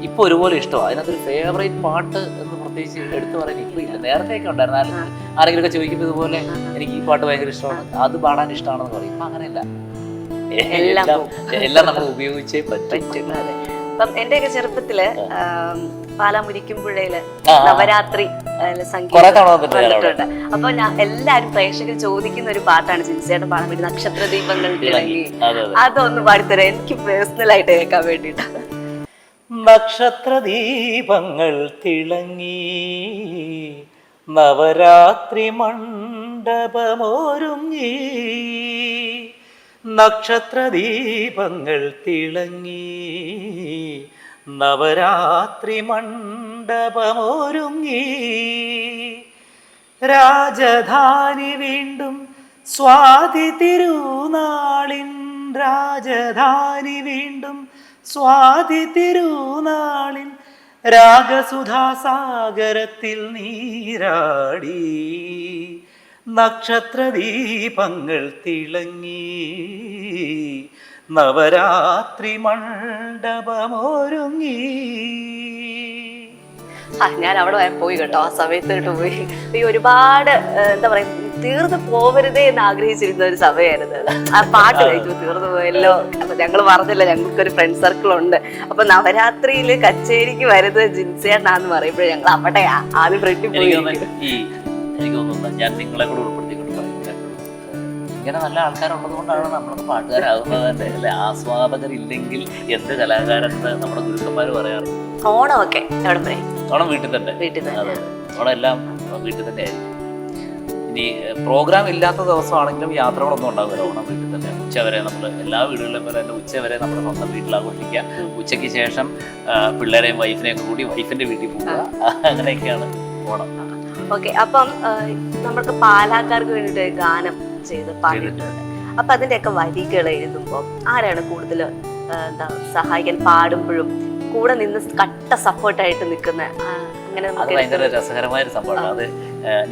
ഇപ്പോൾ ഒരുപോലെ ഇഷ്ടമാണ്. അതിനകത്തൊരു ഫേവറേറ്റ് പാട്ട് എന്ന് പ്രത്യേകിച്ച് എടുത്തു പറയാൻ ഇപ്പോൾ ഇല്ല. നേരത്തെയൊക്കെ ഉണ്ടായിരുന്നു, ആരെങ്കിലുമൊക്കെ ചോദിക്കുമ്പോൾ ഇതുപോലെ എനിക്ക് ഈ പാട്ട് ഭയങ്കര ഇഷ്ടമാണ്, അത് പാടാൻ ഇഷ്ടമാണെന്ന് പറയും. ഇപ്പം അങ്ങനെയല്ല, എല്ലാം നമ്മൾ ഉപയോഗിച്ചേ പറ്റും. അപ്പം എന്റെയൊക്കെ ചെറുപ്പത്തില് പാലാമുരിക്കുമ്പുഴയില് നവരാത്രി സംഗീതം വന്നിട്ടുണ്ട്. അപ്പൊ എല്ലാരും പ്രേക്ഷകർ ചോദിക്കുന്ന ഒരു പാട്ടാണ് ജിൻസിയേട്ടൻ പാടാൻ വേണ്ടി, നക്ഷത്ര ദീപങ്ങൾ തിളങ്ങി. അതൊന്ന് പാടിത്തരാം, എനിക്ക് പേഴ്സണൽ ആയിട്ട് കേൾക്കാൻ വേണ്ടിട്ടാണ്. നക്ഷത്ര ദീപങ്ങൾ തിളങ്ങി നവരാത്രി മണ്ഡപമൊരുങ്ങി, നക്ഷത്ര ദീപങ്ങൾ തിളങ്ങി നവരാത്രി മണ്ഡപമൊരുങ്ങി, രാജധാനി വീണ്ടും സ്വാതി തിരുനാളിൻ, രാജധാനി വീണ്ടും സ്വാതി തിരുനാളിൻ, രാഗസുധാസാഗരത്തിൽ നീരാടി, നക്ഷത്ര ദീപങ്ങൾ തിളങ്ങി നവരാത്രി മണ്ഡപമൊരുങ്ങി. ഞാൻ അവിടെ പോയി കേട്ടോ, ആ സമയത്ത് പോയി. ഈ ഒരുപാട് എന്താ പറയാ, തീർന്നു പോവരുതേ എന്ന് ആഗ്രഹിച്ചിരുന്ന ഒരു സമയമായിരുന്നു. ആ പാട്ട് കഴിക്കുമ്പോൾ തീർന്നു പോയല്ലോ. അപ്പൊ ഞങ്ങൾ പറഞ്ഞില്ല, ഞങ്ങൾക്കൊരു ഫ്രണ്ട് സർക്കിൾ ഉണ്ട്. അപ്പൊ നവരാത്രിയില് കച്ചേരിക്ക് വരുന്നത് ജിൻസിയേട്ടനാന്ന് പറയുമ്പോഴേ ഞങ്ങൾ അവിടെ ആദ്യം ഫ്രണ്ടിൽ പോയി. എനിക്ക് തോന്നുന്നു ഞാൻ നിങ്ങളെ കൂടെ ഉൾപ്പെടുത്തിക്കൊണ്ട് പറയുന്നത്, ഇങ്ങനെ നല്ല ആൾക്കാരുള്ളത് കൊണ്ടാണ് നമ്മളൊക്കെ പാട്ടുകാരാകുന്നത് തന്നെ അല്ലെ. ആസ്വാദകരില്ലെങ്കിൽ എന്ത് കലാകാരന് നമ്മുടെ ഗുരുക്കന്മാർ പറയാറുണ്ട്. ഓണമൊക്കെ എവിടെ പോയി? ഓണം വീട്ടിൽ തന്നെ. ഓണം എല്ലാം വീട്ടിൽ തന്നെ ആയിരിക്കും. ഇനി പ്രോഗ്രാം ഇല്ലാത്ത ദിവസമാണെങ്കിലും യാത്രകളൊന്നും ഉണ്ടാവില്ല. ഓണം വീട്ടിൽ തന്നെ. ഉച്ചവരെ നമ്മൾ എല്ലാ വീടുകളിലും പോലെ തന്നെ ഉച്ചവരെ നമ്മുടെ സ്വന്തം വീട്ടിൽ ആഘോഷിക്കുക. ഉച്ചയ്ക്ക് ശേഷം പിള്ളേരെയും വൈഫിനെയൊക്കെ കൂടി വൈഫിന്റെ വീട്ടിൽ പോവുക. അങ്ങനെയൊക്കെയാണ് ഓണം. ഓക്കെ, അപ്പം നമ്മൾക്ക് പാലാക്കാർക്ക് വേണ്ടിയിട്ട് ഗാനം ചെയ്ത് പാടിയിട്ടുണ്ട്. അപ്പൊ അതിന്റെയൊക്കെ വരികൾ എഴുതുമ്പോൾ ആരാണ് കൂടുതൽ എന്താ സഹായിക്കാൻ? പാടുമ്പോഴും കൂടെ നിന്ന് കട്ട സപ്പോർട്ടായിട്ട് നിൽക്കുന്ന അങ്ങനെ? അത് ഭയങ്കര രസകരമായ ഒരു സംഭവമാണ്. അത്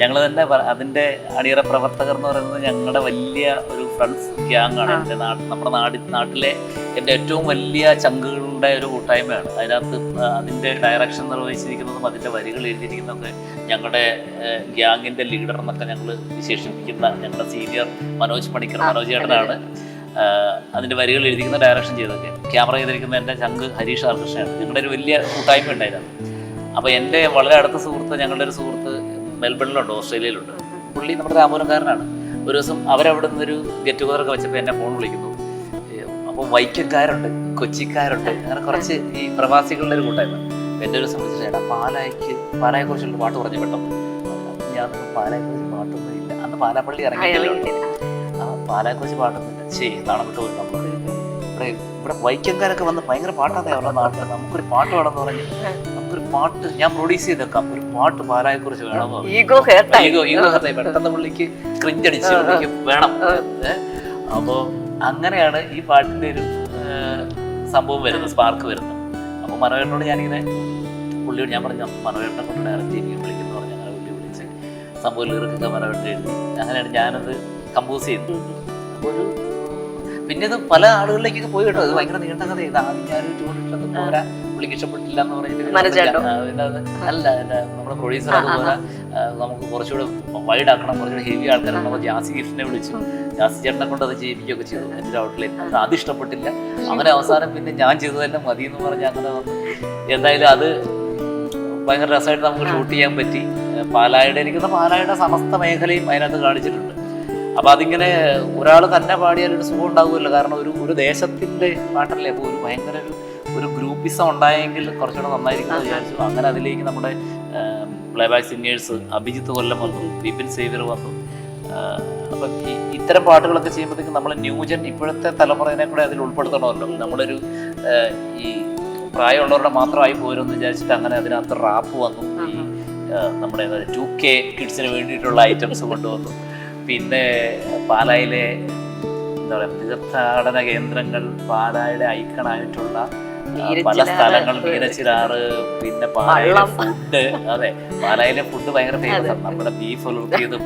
ഞങ്ങൾ തന്നെ അതിന്റെ അണിയറ പ്രവർത്തകർ എന്ന് പറയുന്നത് ഞങ്ങളുടെ വലിയ ഒരു ഫ്രണ്ട്സ് ഗ്യാങ് ആണ്. എൻ്റെ നമ്മുടെ നാട്ടിലെ എൻ്റെ ഏറ്റവും വലിയ ചങ്കുകളുടെ ഒരു കൂട്ടായ്മയാണ്. അതിനകത്ത് അതിന്റെ ഡയറക്ഷൻ നിർവഹിച്ചിരിക്കുന്നതും അതിന്റെ വരികൾ എഴുതിയിരിക്കുന്നതൊക്കെ ഞങ്ങളുടെ ഗ്യാങ്ങിന്റെ ലീഡർ എന്നൊക്കെ ഞങ്ങൾ വിശേഷിപ്പിക്കുന്ന ഞങ്ങളുടെ സീനിയർ മനോജ് ചേട്ടനാണ് അതിന്റെ വരികൾ എഴുതിക്കുന്ന ഡയറക്ഷൻ ചെയ്തൊക്കെ. ക്യാമറ ചെയ്തിരിക്കുന്ന എൻ്റെ ചങ്ക് ഹരീഷ് ആർ കൃഷ്ണയാണ്. ഞങ്ങളുടെ ഒരു വലിയ കൂട്ടായ്മ ഉണ്ടായിരുന്നു. അപ്പോൾ എൻ്റെ വളരെ അടുത്ത സുഹൃത്ത്, ഞങ്ങളുടെ ഒരു സുഹൃത്ത് മെൽബണിലുണ്ട്, ഓസ്ട്രേലിയയിലുണ്ട്. പുള്ളി നമ്മുടെ രാമപുരംകാരനാണ്. ഒരു ദിവസം അവരവിടെ നിന്നൊരു ഗെറ്റ് ടുഗദറൊക്കെ വെച്ചപ്പോൾ എന്നെ ഫോൺ വിളിക്കുന്നു. അപ്പോൾ വൈക്കക്കാരുണ്ട്, കൊച്ചിക്കാരുണ്ട്, അങ്ങനെ കുറച്ച് ഈ പ്രവാസികളുടെ ഒരു കൂട്ടായ്മ. എൻ്റെ ഒരു ദിവസം വിളിച്ചിട്ട് ചേട്ടാ പാലായെക്കുറിച്ചുള്ള പാട്ട് പറഞ്ഞു പെട്ടെന്ന്. ഞാൻ പാലായെക്കുറിച്ച് പാട്ടൊന്നും ഇല്ല, അന്ന് പാലാപ്പള്ളി ഇറങ്ങിയിട്ടുണ്ട്. പാലായെക്കുറിച്ച് പാട്ടൊന്നുമില്ല. ശരി, നാളെ വിട്ട് പോയി. നമ്മൾ ഇവിടെ വൈക്കംകാരൊക്കെ വന്ന് ഭയങ്കര പാട്ടാണ് അവരുടെ നാട്ടിൽ. നമുക്കൊരു പാട്ട് വേണമെന്ന് പറഞ്ഞു. നമുക്കൊരു പാട്ട് ഞാൻ പ്രൊഡ്യൂസ് ചെയ്തേക്കാം, ഒരു പാട്ട് പാലായെക്കുറിച്ച് വേണമെന്ന് പറഞ്ഞു. ഈഗോ പെട്ടെന്ന് പുള്ളിക്ക് ക്രിഞ്ചടിച്ച് പുള്ളിക്ക് വേണം. അപ്പോൾ അങ്ങനെയാണ് ഈ പാട്ടിന്റെ ഒരു സംഭവം വരുന്നത്, സ്പാർക്ക് വരുന്നത്. അപ്പോൾ മനോഹരനോട് ഞാനിങ്ങനെ പുള്ളിയോട് ഞാൻ പറഞ്ഞു, മനോഹരനെ കൊണ്ട് ഡയറക്റ്റ് എനിക്ക് വിളിക്കുന്നു പറഞ്ഞു. അങ്ങനെ പുള്ളി വിളിച്ച് സംഭവം ലിറിക്കൊക്കെ മനോഹരനെ എഴുതി. അങ്ങനെയാണ് ഞാനത് കമ്പോസ് ചെയ്തത്. അപ്പോൾ ഒരു പിന്നെ ഇത് പല ആളുകളിലേക്കൊക്കെ പോയി കേട്ടോ. അത് ഭയങ്കര നീണ്ട കഥ. ഇത് ആദ്യം ഞാനൊരു ചൂണ്ടിട്ടത് പോരാ, പുള്ളിക്ക് ഇഷ്ടപ്പെട്ടില്ല എന്ന് പറഞ്ഞിട്ട് അല്ല, നമ്മുടെ പ്രൊഡ്യൂസർ അതുപോലെ നമുക്ക് കുറച്ചുകൂടെ വൈഡ് ആക്കണം, കുറച്ചുകൂടെ ഹെവി ആൾക്കാരാണ്. അപ്പോൾ ജാസി ഗിഫ്റ്റിനെ വിളിച്ചു. ജാസി ചേട്ടനെ കൊണ്ട് അത് ചെയ്യിപ്പിക്കുകയൊക്കെ ചെയ്തു എൻ്റെ ഔട്ട്ലെറ്റ്. അത് ഇഷ്ടപ്പെട്ടില്ല. അങ്ങനെ അവസാനം പിന്നെ ഞാൻ ചെയ്തത് തന്നെ മതി എന്ന് പറഞ്ഞ് അങ്ങനെ വന്നു. എന്തായാലും അത് ഭയങ്കര രസമായിട്ട് നമുക്ക് ഷൂട്ട് ചെയ്യാൻ പറ്റി. പാലായുടെ സമസ്ത മേഖലയും അതിനകത്ത് കാണിച്ചിട്ടുണ്ട്. അപ്പൊ അതിങ്ങനെ ഒരാൾ തന്നെ പാടിയാൽ ഒരു സുഖം ഉണ്ടാവുമല്ലോ. കാരണം ഒരു ദേശത്തിന്റെ പാട്ടല്ലേ. അപ്പോൾ ഒരു ഭയങ്കര ഒരു ഗ്രൂപ്പിസം ഉണ്ടായെങ്കിൽ കുറച്ചുകൂടെ നന്നായിരിക്കും വിചാരിച്ചു. അങ്ങനെ അതിലേക്ക് നമ്മുടെ പ്ലേബാക്ക് സിംഗേഴ്സ് അഭിജിത്ത് കൊല്ലം വന്നു, വിപിൻ സേവ്യർ വന്നു. അപ്പം ഇത്തരം പാട്ടുകളൊക്കെ ചെയ്യുമ്പോഴത്തേക്കും നമ്മൾ ന്യൂജൻ ഇപ്പോഴത്തെ തലമുറയെ കൂടെ അതിൽ ഉൾപ്പെടുത്തണമല്ലോ. നമ്മളൊരു ഈ പ്രായമുള്ളവരുടെ മാത്രമായി പോരുമെന്ന് വിചാരിച്ചിട്ട് അങ്ങനെ അതിനകത്ത് റാപ്പ് വന്നു. ഈ നമ്മുടെ 2K കിഡ്സിന് വേണ്ടിയിട്ടുള്ള ഐറ്റംസ് കൊണ്ടുവന്നു. പിന്നെ പാലായിലെ എന്താ പറയുക തീർത്ഥാടന കേന്ദ്രങ്ങൾ, പാലായുടെ ഐക്കണായിട്ടുള്ള പല സ്ഥലങ്ങൾ, മീനച്ചിരാറ്, പിന്നെ പാലായിലെ ഫുഡ്. അതെ, പാലായിലെ ഫുഡ് ഭയങ്കര ഫേമസ് ആണ്. നമ്മുടെ ബീഫ് ഉലർത്തിയതും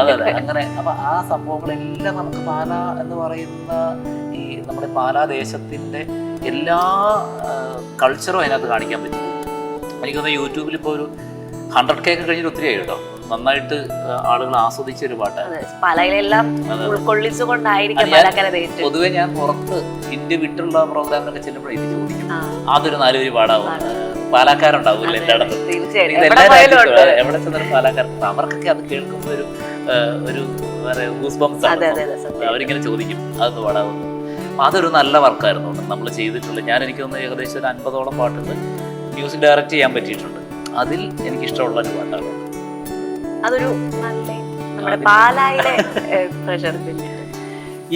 അതെ അങ്ങനെ. അപ്പൊ ആ സംഭവങ്ങളെല്ലാം നമുക്ക് പാല എന്ന് പറയുന്ന ഈ നമ്മുടെ പാലാ ദേശത്തിന്റെ എല്ലാ കൾച്ചറും അതിനകത്ത് കാണിക്കാൻ പറ്റും. എനിക്ക് തോന്നുന്നു യൂട്യൂബിൽ ഇപ്പോൾ ഒരു 100K കഴിഞ്ഞിട്ട് ഒത്തിരി ആയി കേട്ടോ. നന്നായിട്ട് ആളുകൾ ആസ്വദിച്ച ഒരു പാട്ടാണ്. പൊതുവെ ഞാൻ പുറത്ത് ഇന്ത്യ വിട്ടുള്ള പ്രോഗ്രാമിലൊക്കെ ചെല്ലുമ്പോഴേ ഇത് ചോദിക്കും, അതൊരു നല്ലൊരു പാടാവും. പാലക്കാരുണ്ടാവൂല്ലേ എല്ലായിടത്തും, എവിടെ ചെന്നൊരു പാലക്കാർ. അവർക്കൊക്കെ അത് കേൾക്കുമ്പോൾ ഒരു വേറെ ഗൂസ്ബംസ് ആണ്. അവരിങ്ങനെ ചോദിക്കും അതൊന്ന് പാടാവും. അതൊരു നല്ല വർക്കായിരുന്നു നമ്മൾ ചെയ്തിട്ടുള്ളത്. എനിക്ക് തോന്നുന്നു ഏകദേശം ഒരു 50ഓളം പാട്ടുകൾ മ്യൂസിക് ഡയറക്റ്റ് ചെയ്യാൻ പറ്റിയിട്ടുണ്ട്. അതിൽ എനിക്കിഷ്ടമുള്ള ഒരു പാട്ടാണ്. അതൊരു നല്ല നമ്മുടെ പാലായിലെ പ്രഷർപ്പില്ല.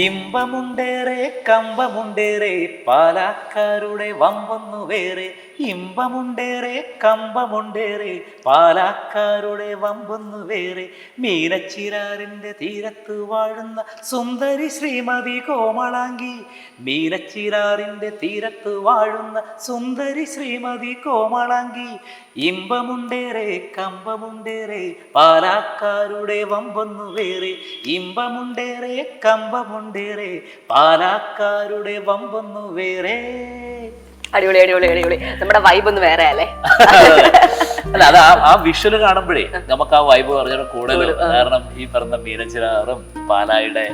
ഇമ്പമുണ്ടേറെ കമ്പമുണ്ടേറെ പാലക്കാരുടെ വമ്പൊന്നു വേറെ. ഇമ്പമുണ്ടേറെ കമ്പമുണ്ടേറെ പാലക്കാരുടെ വമ്പൊന്നു വേറെ. മീനച്ചിരാറിന്റെ തീരത്ത് വാഴുന്ന സുന്ദരി ശ്രീമതി കോമളാങ്കി. മീനച്ചിരാറിന്റെ തീരത്ത് വാഴുന്ന സുന്ദരി ശ്രീമതി കോമളാങ്കി. ഇമ്പമുണ്ടേറെ കമ്പമുണ്ടേറെ പാലക്കാരുടെ വമ്പൊന്നു വേറെ. ഇമ്പമുണ്ടേറെ കമ്പമുണ്ടേറെ പാലക്കാരുടെ വമ്പൊന്നു വേറെ. അടിപൊളി അടിപൊളി അടിപൊളി. നമ്മുടെ വൈബ് ഒന്ന് വേറെ അല്ലേ? അല്ല, അത് ആ വിഷ്വല് കാണുമ്പോഴേ നമുക്ക് ആ വൈബ് പറഞ്ഞാൽ കൂടുതൽ. കാരണം ഈ പറഞ്ഞ മീനച്ചിരാറും പാലായുടെ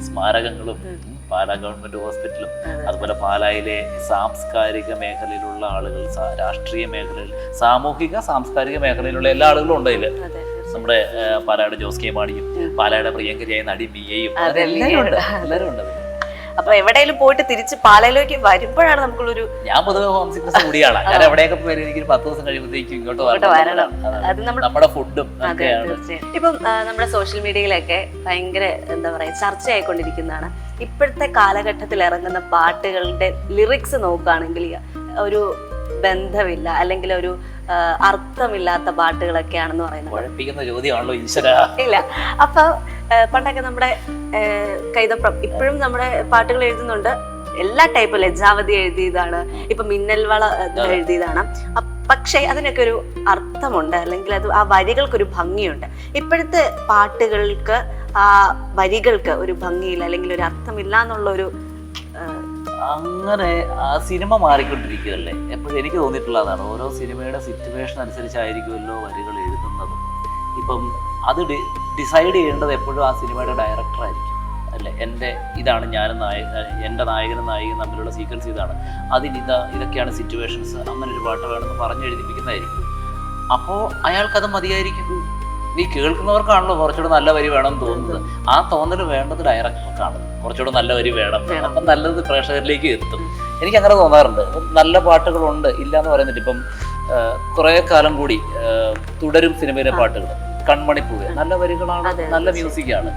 സ്മാരകങ്ങളും പാലാ ഗവൺമെന്റ് ഹോസ്പിറ്റലും അതുപോലെ പാലായിലെ സാംസ്കാരിക മേഖലയിലുള്ള ആളുകൾ, രാഷ്ട്രീയ മേഖലയിൽ, സാമൂഹിക സാംസ്കാരിക മേഖലയിലുള്ള എല്ലാ ആളുകളും ഉണ്ട് അതില്. നമ്മുടെ പാലായുടെ ജോസ് കെ മാണിയും പാലായുടെ പ്രിയങ്കരിയായ നടി മിയയും എല്ലാവരും ഉണ്ട്. അപ്പൊ എവിടെയെങ്കിലും പോയിട്ട് തിരിച്ച് പാലയിലേക്ക് വരുമ്പോഴാണ് നമുക്കുള്ളൊരു, ഞാൻ പൊതുവെ ഹോം സിക്നസ് കൂടിയാണ്. ഞാൻ എവിടെയൊക്കെ പോയാലും എനിക്ക് 10 ദിവസം കഴിയുമ്പോഴത്തേക്കും ഇങ്ങോട്ട് വരണം. അത് നമ്മുടെ ഫുഡും. ഇപ്പം നമ്മുടെ സോഷ്യൽ മീഡിയയിലൊക്കെ ഭയങ്കര എന്താ പറയാ ചർച്ചയായിക്കൊണ്ടിരിക്കുന്നതാണ് ഇപ്പോഴത്തെ കാലഘട്ടത്തിൽ ഇറങ്ങുന്ന പാട്ടുകളുടെ ലിറിക്സ്. നോക്കുകയാണെങ്കിൽ ഒരു ബന്ധമില്ല, അല്ലെങ്കിൽ ഒരു അർത്ഥമില്ലാത്ത പാട്ടുകളൊക്കെയാണെന്ന് പറയുന്നത്. ഇല്ല, അപ്പൊ പണ്ടൊക്കെ നമ്മുടെ കൈതപ്രം ഇപ്പോഴും നമ്മുടെ പാട്ടുകൾ എഴുതുന്നുണ്ട്. എല്ലാ ടൈപ്പ് ലജ്ജാവതി എഴുതിയതാണ്, ഇപ്പൊ മിന്നൽവള എഴുതിയതാണ്. പക്ഷേ അതിനൊക്കെ ഒരു അർത്ഥമുണ്ട്, അല്ലെങ്കിൽ അത് ആ വരികൾക്കൊരു ഭംഗിയുണ്ട്. ഇപ്പോഴത്തെ പാട്ടുകൾക്ക് ആ വരികൾക്ക് ഒരു ഭംഗിയില്ല, അല്ലെങ്കിൽ ഒരു അർത്ഥമില്ല എന്നുള്ളൊരു അങ്ങനെ ആ സിനിമ മാറിക്കൊണ്ടിരിക്കുകയല്ലേ. എപ്പോഴും എനിക്ക് തോന്നിയിട്ടുള്ളതാണ്, ഓരോ സിനിമയുടെ സിറ്റുവേഷൻ അനുസരിച്ചായിരിക്കുമല്ലോ വരികൾ എഴുതുന്നത്. ഇപ്പം അത് ഡിസൈഡ് ചെയ്യേണ്ടത് എപ്പോഴും ആ സിനിമയുടെ ഡയറക്ടറായിരിക്കും അല്ലേ. ഇതാണ് എൻ്റെ നായകനും നായികയും തമ്മിലുള്ള സീക്വൻസ് ഇതാണ്, ഇതൊക്കെയാണ് സിറ്റുവേഷൻസ്, അങ്ങനെ ഒരു പാട്ട് വേണമെന്ന് പറഞ്ഞ് എഴുതിപ്പിക്കുന്നതായിരിക്കും. അപ്പോൾ അയാൾക്കത് മതിയായിരിക്കും. ഈ കേൾക്കുന്നവർക്കാണല്ലോ കുറച്ചുകൂടെ നല്ല വരി വേണമെന്ന് തോന്നുന്നത്. ആ തോന്നൽ വേണ്ടത് ഡയറക്ടർക്കാണ്, കുറച്ചുകൂടെ നല്ല വരി വേണം, അപ്പം നല്ലത് പ്രേക്ഷകരിലേക്ക് എത്തും. എനിക്ക് അങ്ങനെ തോന്നാറുണ്ട്. നല്ല പാട്ടുകളുണ്ട്, ഇല്ല എന്ന് പറയുന്നില്ല. ഇപ്പം കുറേ കാലം കൂടി തുടരും സിനിമയിലെ പാട്ടുകൾ, കൺമണിപ്പൂവെ നല്ല വരികളാണ്, നല്ല മ്യൂസിക്കാണ്.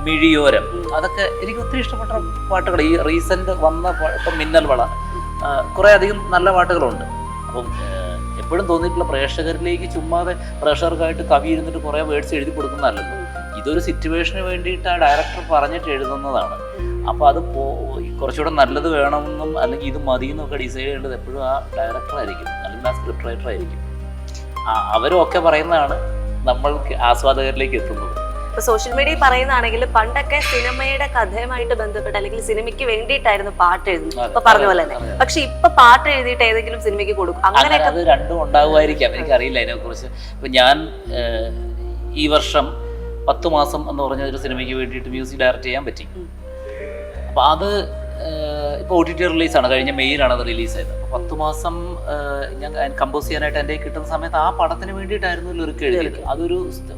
മിഴിയോരം, അതൊക്കെ എനിക്ക് ഒത്തിരി ഇഷ്ടപ്പെട്ട പാട്ടുകൾ. ഈ റീസെന്റ് വന്ന ഇപ്പം മിന്നൽ വള, കുറേ അധികം നല്ല പാട്ടുകളുണ്ട്. അപ്പം എപ്പോഴും തോന്നിയിട്ടുള്ള പ്രേക്ഷകരിലേക്ക് ചുമ്മാതെ പ്രേക്ഷകർക്കായിട്ട് കവി ഇരുന്നിട്ട് കുറേ വേർഡ്സ് എഴുതി കൊടുക്കുന്നതല്ലല്ലോ. ഇതൊരു സിറ്റുവേഷന് വേണ്ടിയിട്ട് ആ ഡയറക്ടർ പറഞ്ഞിട്ട് എഴുതുന്നതാണ്. അപ്പോൾ അത് കുറച്ചുകൂടെ നല്ലത് വേണമെന്നും അല്ലെങ്കിൽ ഇത് മതിയെന്നും ഒക്കെ ഡിസൈഡ് ചെയ്യേണ്ടത് എപ്പോഴും ആ ഡയറക്ടറായിരിക്കും, അല്ലെങ്കിൽ ആ സ്ക്രിപ്റ്റ് റൈറ്റർ ആയിരിക്കും. അവരും ഒക്കെ പറയുന്നതാണ് നമ്മൾക്ക് ആസ്വാദകരിലേക്ക് എത്തുന്നത്. ഇപ്പൊ സോഷ്യൽ മീഡിയയിൽ പറയുന്നതാണെങ്കിൽ പണ്ടൊക്കെ സിനിമയുടെ കഥയുമായിട്ട് ബന്ധപ്പെട്ട് അല്ലെങ്കിൽ സിനിമയ്ക്ക് വേണ്ടിയിട്ടായിരുന്നു പാട്ട് എഴുതുന്നത്, ഇപ്പൊ പറഞ്ഞ പോലെ തന്നെ. പക്ഷെ ഇപ്പൊ പാട്ട് എഴുതിയിട്ട് ഏതെങ്കിലും സിനിമയ്ക്ക് കൊടുക്കും, അങ്ങനെയൊക്കെ. അത് രണ്ടും ഉണ്ടാവുമായിരിക്കാം, എനിക്കറിയില്ല അതിനെ കുറിച്ച്. ഇപ്പൊ ഞാൻ ഈ വർഷം 10 മാസം എന്ന് പറഞ്ഞ ഒരു സിനിമയ്ക്ക് വേണ്ടിയിട്ട് മ്യൂസിക് ഡയറക്റ്റ് ചെയ്യാൻ പറ്റി. അപ്പൊ അത് ഇപ്പോൾ OTT റിലീസാണ്, കഴിഞ്ഞ മെയ്യിലാണ് അത് റിലീസായത്. അപ്പോൾ 10 മാസം ഞാൻ കമ്പോസ് ചെയ്യാനായിട്ട് എൻ്റെ കിട്ടുന്ന സമയത്ത് ആ പടത്തിന് വേണ്ടിയിട്ടായിരുന്നു ലിറിക്ക് എഴുതിയത്.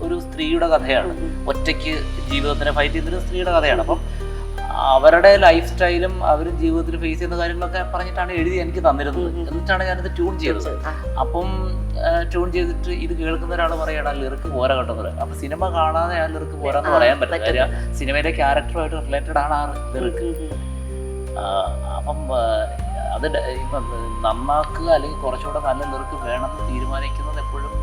ഒരു സ്ത്രീയുടെ കഥയാണ്, ഒറ്റയ്ക്ക് ജീവിതത്തിനെ ഫൈറ്റ് ചെയ്യുന്നൊരു സ്ത്രീയുടെ കഥയാണ്. അപ്പം അവരുടെ ലൈഫ് സ്റ്റൈലും അവരും ജീവിതത്തിൽ ഫേസ് ചെയ്യുന്ന കാര്യങ്ങളൊക്കെ പറഞ്ഞിട്ടാണ് എഴുതി എനിക്ക് തന്നിരുന്നത്. എന്നിട്ടാണ് ഞാനിത് ട്യൂൺ ചെയ്തത്. അപ്പം ട്യൂൺ ചെയ്തിട്ട് ഇത് കേൾക്കുന്ന ഒരാൾ പറയണം ലിറിക്ക് പോരാ കേട്ടത്. അപ്പം സിനിമ കാണാതെ ആ ലിറിക്ക് പോരാന്ന് പറയാൻ പറ്റില്ല. കാര്യം സിനിമയിലെ ക്യാരക്ടറുമായിട്ട് റിലേറ്റഡ് ആണ് ആ ലിറിക്ക്. അപ്പം അത് ഇപ്പം നന്നാക്കുക അല്ലെങ്കിൽ കുറച്ചുകൂടെ നല്ല ലിറിക്ക് വേണമെന്ന് തീരുമാനിക്കുന്നത് എപ്പോഴും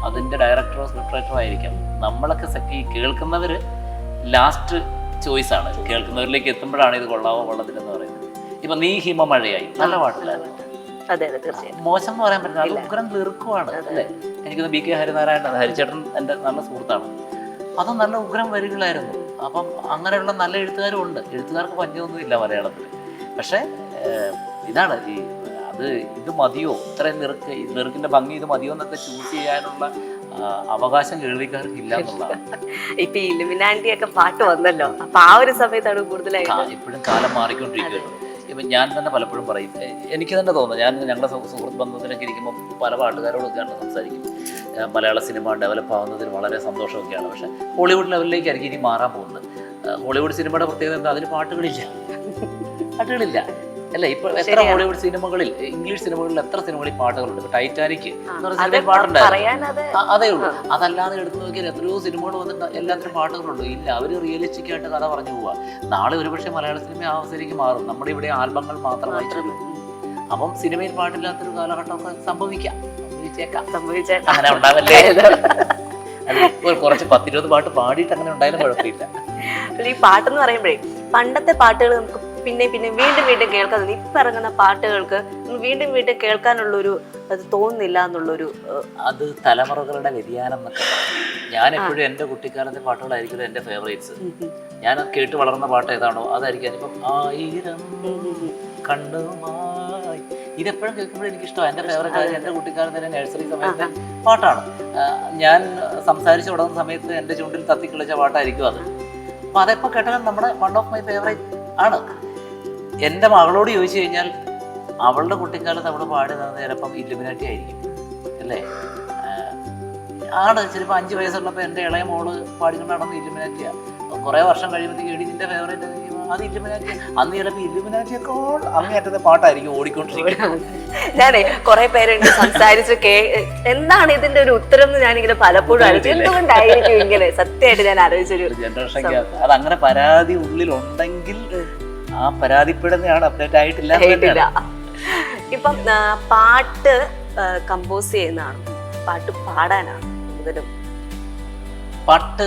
അതിൻ്റെ ഡയറക്ടറോ സ്ക്രിപ്റ്റ് റൈറ്ററോ ആയിരിക്കാം. നമ്മളൊക്കെ ഈ കേൾക്കുന്നവർ ലാസ്റ്റ് ചോയ്സാണ്. കേൾക്കുന്നവരിലേക്ക് എത്തുമ്പോഴാണ് ഇത് കൊള്ളാവോ കൊള്ളത്തില്ലെന്ന് പറയുന്നത്. ഇപ്പം നീ ഹിമമഴയായി നല്ല പാട്ടില്ലായിരുന്നു, മോശം എന്ന് പറയാൻ പറ്റില്ല, അത് ഉഗ്രം ലിറിക്കുമാണ് അല്ലേ. എനിക്കൊന്ന് BK ഹരിനാരായണൻ, ഹരിച്ചേട്ടൻ എൻ്റെ നല്ല സുഹൃത്താണ്, അത് നല്ല ഉഗ്രം വരികളായിരുന്നു. അപ്പം അങ്ങനെയുള്ള നല്ല എഴുത്തുകാരും ഉണ്ട്. എഴുത്തുകാർക്ക് പഞ്ഞൊന്നും ഇല്ല മലയാളത്തിൽ. പക്ഷേ ഇതാണ് ഇത് മതിയോ, ഇത്രയും ലിറിക്കിൻ്റെ ഭംഗി ഇത് മതിയോ എന്നൊക്കെ ചൂസ് ചെയ്യാനുള്ള അവകാശം കേൾവിക്കാർക്ക് ഇല്ല എന്നുള്ളതാണ്. ഇപ്പൊ ഇലുമിനാന്റി ഒക്കെ പാട്ട് വന്നല്ലോ, അപ്പൊ ആ ഒരു സമയത്താണ് കൂടുതലായിട്ട്. ഇപ്പോഴും കാലം മാറിക്കൊണ്ടിരിക്കുകയാണ്. ഇപ്പം ഞാൻ തന്നെ പലപ്പോഴും പറയും, എനിക്ക് തന്നെ തോന്നുന്നു, ഞങ്ങളുടെ സുഹൃത്ത് ബന്ധത്തിലൊക്കെ ഇരിക്കുമ്പോൾ പല പാട്ടുകാരോടൊക്കെയാണ് സംസാരിക്കും. മലയാള സിനിമ ഡെവലപ്പ് ആവുന്നതിന് വളരെ സന്തോഷമൊക്കെയാണ്. പക്ഷേ ഹോളിവുഡ് ലെവലിലേക്കായിരിക്കും ഇനി മാറാൻ പോകുന്നത്. ഹോളിവുഡ് സിനിമയുടെ പ്രത്യേകത എന്താ, അതിന് പാട്ടുകളില്ല അല്ല. ഇപ്പൊ എത്ര ഹോളിവുഡ് സിനിമകളിൽ, ഇംഗ്ലീഷ് സിനിമകളിൽ എത്ര സിനിമകളിൽ പാട്ടുകളുണ്ട്. ഇപ്പൊ ടൈറ്റാനിക് എന്ന് പറഞ്ഞ സിനിമയിൽ പാട്ടുണ്ടായിരുന്നു, അതേ ഉള്ളൂ. അതല്ലാതെ എടുത്തു നോക്കിയാൽ എത്രയോ സിനിമകൾ വന്നിട്ട് എല്ലാത്തിനും പാട്ടുകളുണ്ട്. ഇല്ല, അവര് റിയലിസ്റ്റിക് ആയിട്ട് കഥ പറഞ്ഞു പോവുക. നാളെ ഒരുപക്ഷെ മലയാള സിനിമ ആ അവസ്ഥയിലേക്ക് മാറും. നമ്മുടെ ഇവിടെ ആൽബങ്ങൾ മാത്രമായി. അപ്പം സിനിമയിൽ പാട്ടില്ലാത്തൊരു കാലഘട്ടമൊക്കെ സംഭവിച്ചേക്കാം. അങ്ങനെ ഉണ്ടാവല്ലേ. കുറച്ച് 10-20 പാട്ട് പാടിയിട്ട് അങ്ങനെ ഉണ്ടായാലും കുഴപ്പമില്ല. ഈ പാട്ടെന്ന് പറയുമ്പോഴേ പണ്ടത്തെ പാട്ടുകൾ നമുക്ക് പിന്നെ വീണ്ടും കേൾക്കാൻ, ഇപ്പൊ ഇറങ്ങുന്ന പാട്ടുകൾക്ക് വീണ്ടും കേൾക്കാനുള്ളൊരു അത് തോന്നുന്നില്ല എന്നുള്ളൊരു, അത് തലമുറകളുടെ വ്യതിയാനം എന്നൊക്കെ. ഞാൻ എപ്പോഴും എൻ്റെ കുട്ടിക്കാലത്തെ പാട്ടുകളായിരിക്കും എൻ്റെ ഫേവറേറ്റ്സ്. ഞാൻ കേട്ട് വളർന്ന പാട്ട് ഏതാണോ അതായിരിക്കും. ഇപ്പം 1000 കണ്ണുമായി ഇതെപ്പോഴും കേൾക്കുമ്പോഴും എനിക്കിഷ്ടമാണ്. എൻ്റെ ഫേവറേറ്റ് കാര്യം എൻ്റെ കുട്ടിക്കാലത്ത് നഴ്സറി സമയത്തെ പാട്ടാണ്. ഞാൻ സംസാരിച്ച് തുടങ്ങുന്ന സമയത്ത് എൻ്റെ ചുണ്ടിൽ തത്തിക്കളിച്ച പാട്ടായിരിക്കും അത്. അപ്പം അതെപ്പോൾ കേട്ടാലും നമ്മുടെ വൺ ഓഫ് മൈ ഫേവറേറ്റ് ആണ്. എൻ്റെ മകളോട് ചോദിച്ചു കഴിഞ്ഞാൽ അവളുടെ കുട്ടിക്കാലത്ത് അവൾ പാടുന്നത് ചിലപ്പം ഇലുമിനാറ്റി ആയിരിക്കും അല്ലേ. ആണ് ചിലപ്പോൾ 5 വയസ്സുള്ളപ്പോൾ എൻ്റെ ഇളയ മോള് പാടിക്കൊണ്ട് നടന്ന് ഇലുമിനാറ്റിയാണ്. കുറേ വർഷം കഴിയുമ്പോഴത്തേക്ക് എടി നിൻ്റെ ഫേവറേറ്റ് അത് ഇലുമിനാറ്റി. അന്ന് ചിലപ്പോൾ ഇലുമിനാറ്റിയേക്കാൾ അങ്ങേറ്റത്തെ പാട്ടായിരിക്കും ഓടിക്കൊണ്ടിരിക്കുന്നത്. ഞാനേ കുറെ പേരുണ്ട് സംസാരിച്ച് എന്താണ് ഇതിന്റെ ഒരു ഉത്തരം എന്ന് ഞാനിങ്ങനെ പലപ്പോഴും എന്തുകൊണ്ടായിരിക്കും ഇങ്ങനെ. സത്യമായിട്ട് ഞാൻ ആലോചിച്ചൊരു ജനറേഷൻ ഗ്യാപ്പ്. അത് അങ്ങനെ പരാതി ഉള്ളിലുണ്ടെങ്കിൽ ആ പരാതിപ്പെടുന്നതാണ് അപ്ഡേറ്റ് ആയിട്ടില്ല. ഇപ്പം പാട്ട് കമ്പോസ് ചെയ്യുന്നതാണ്, പാട്ട് പാടാനാണ് കൂടുതലും? പാട്ട്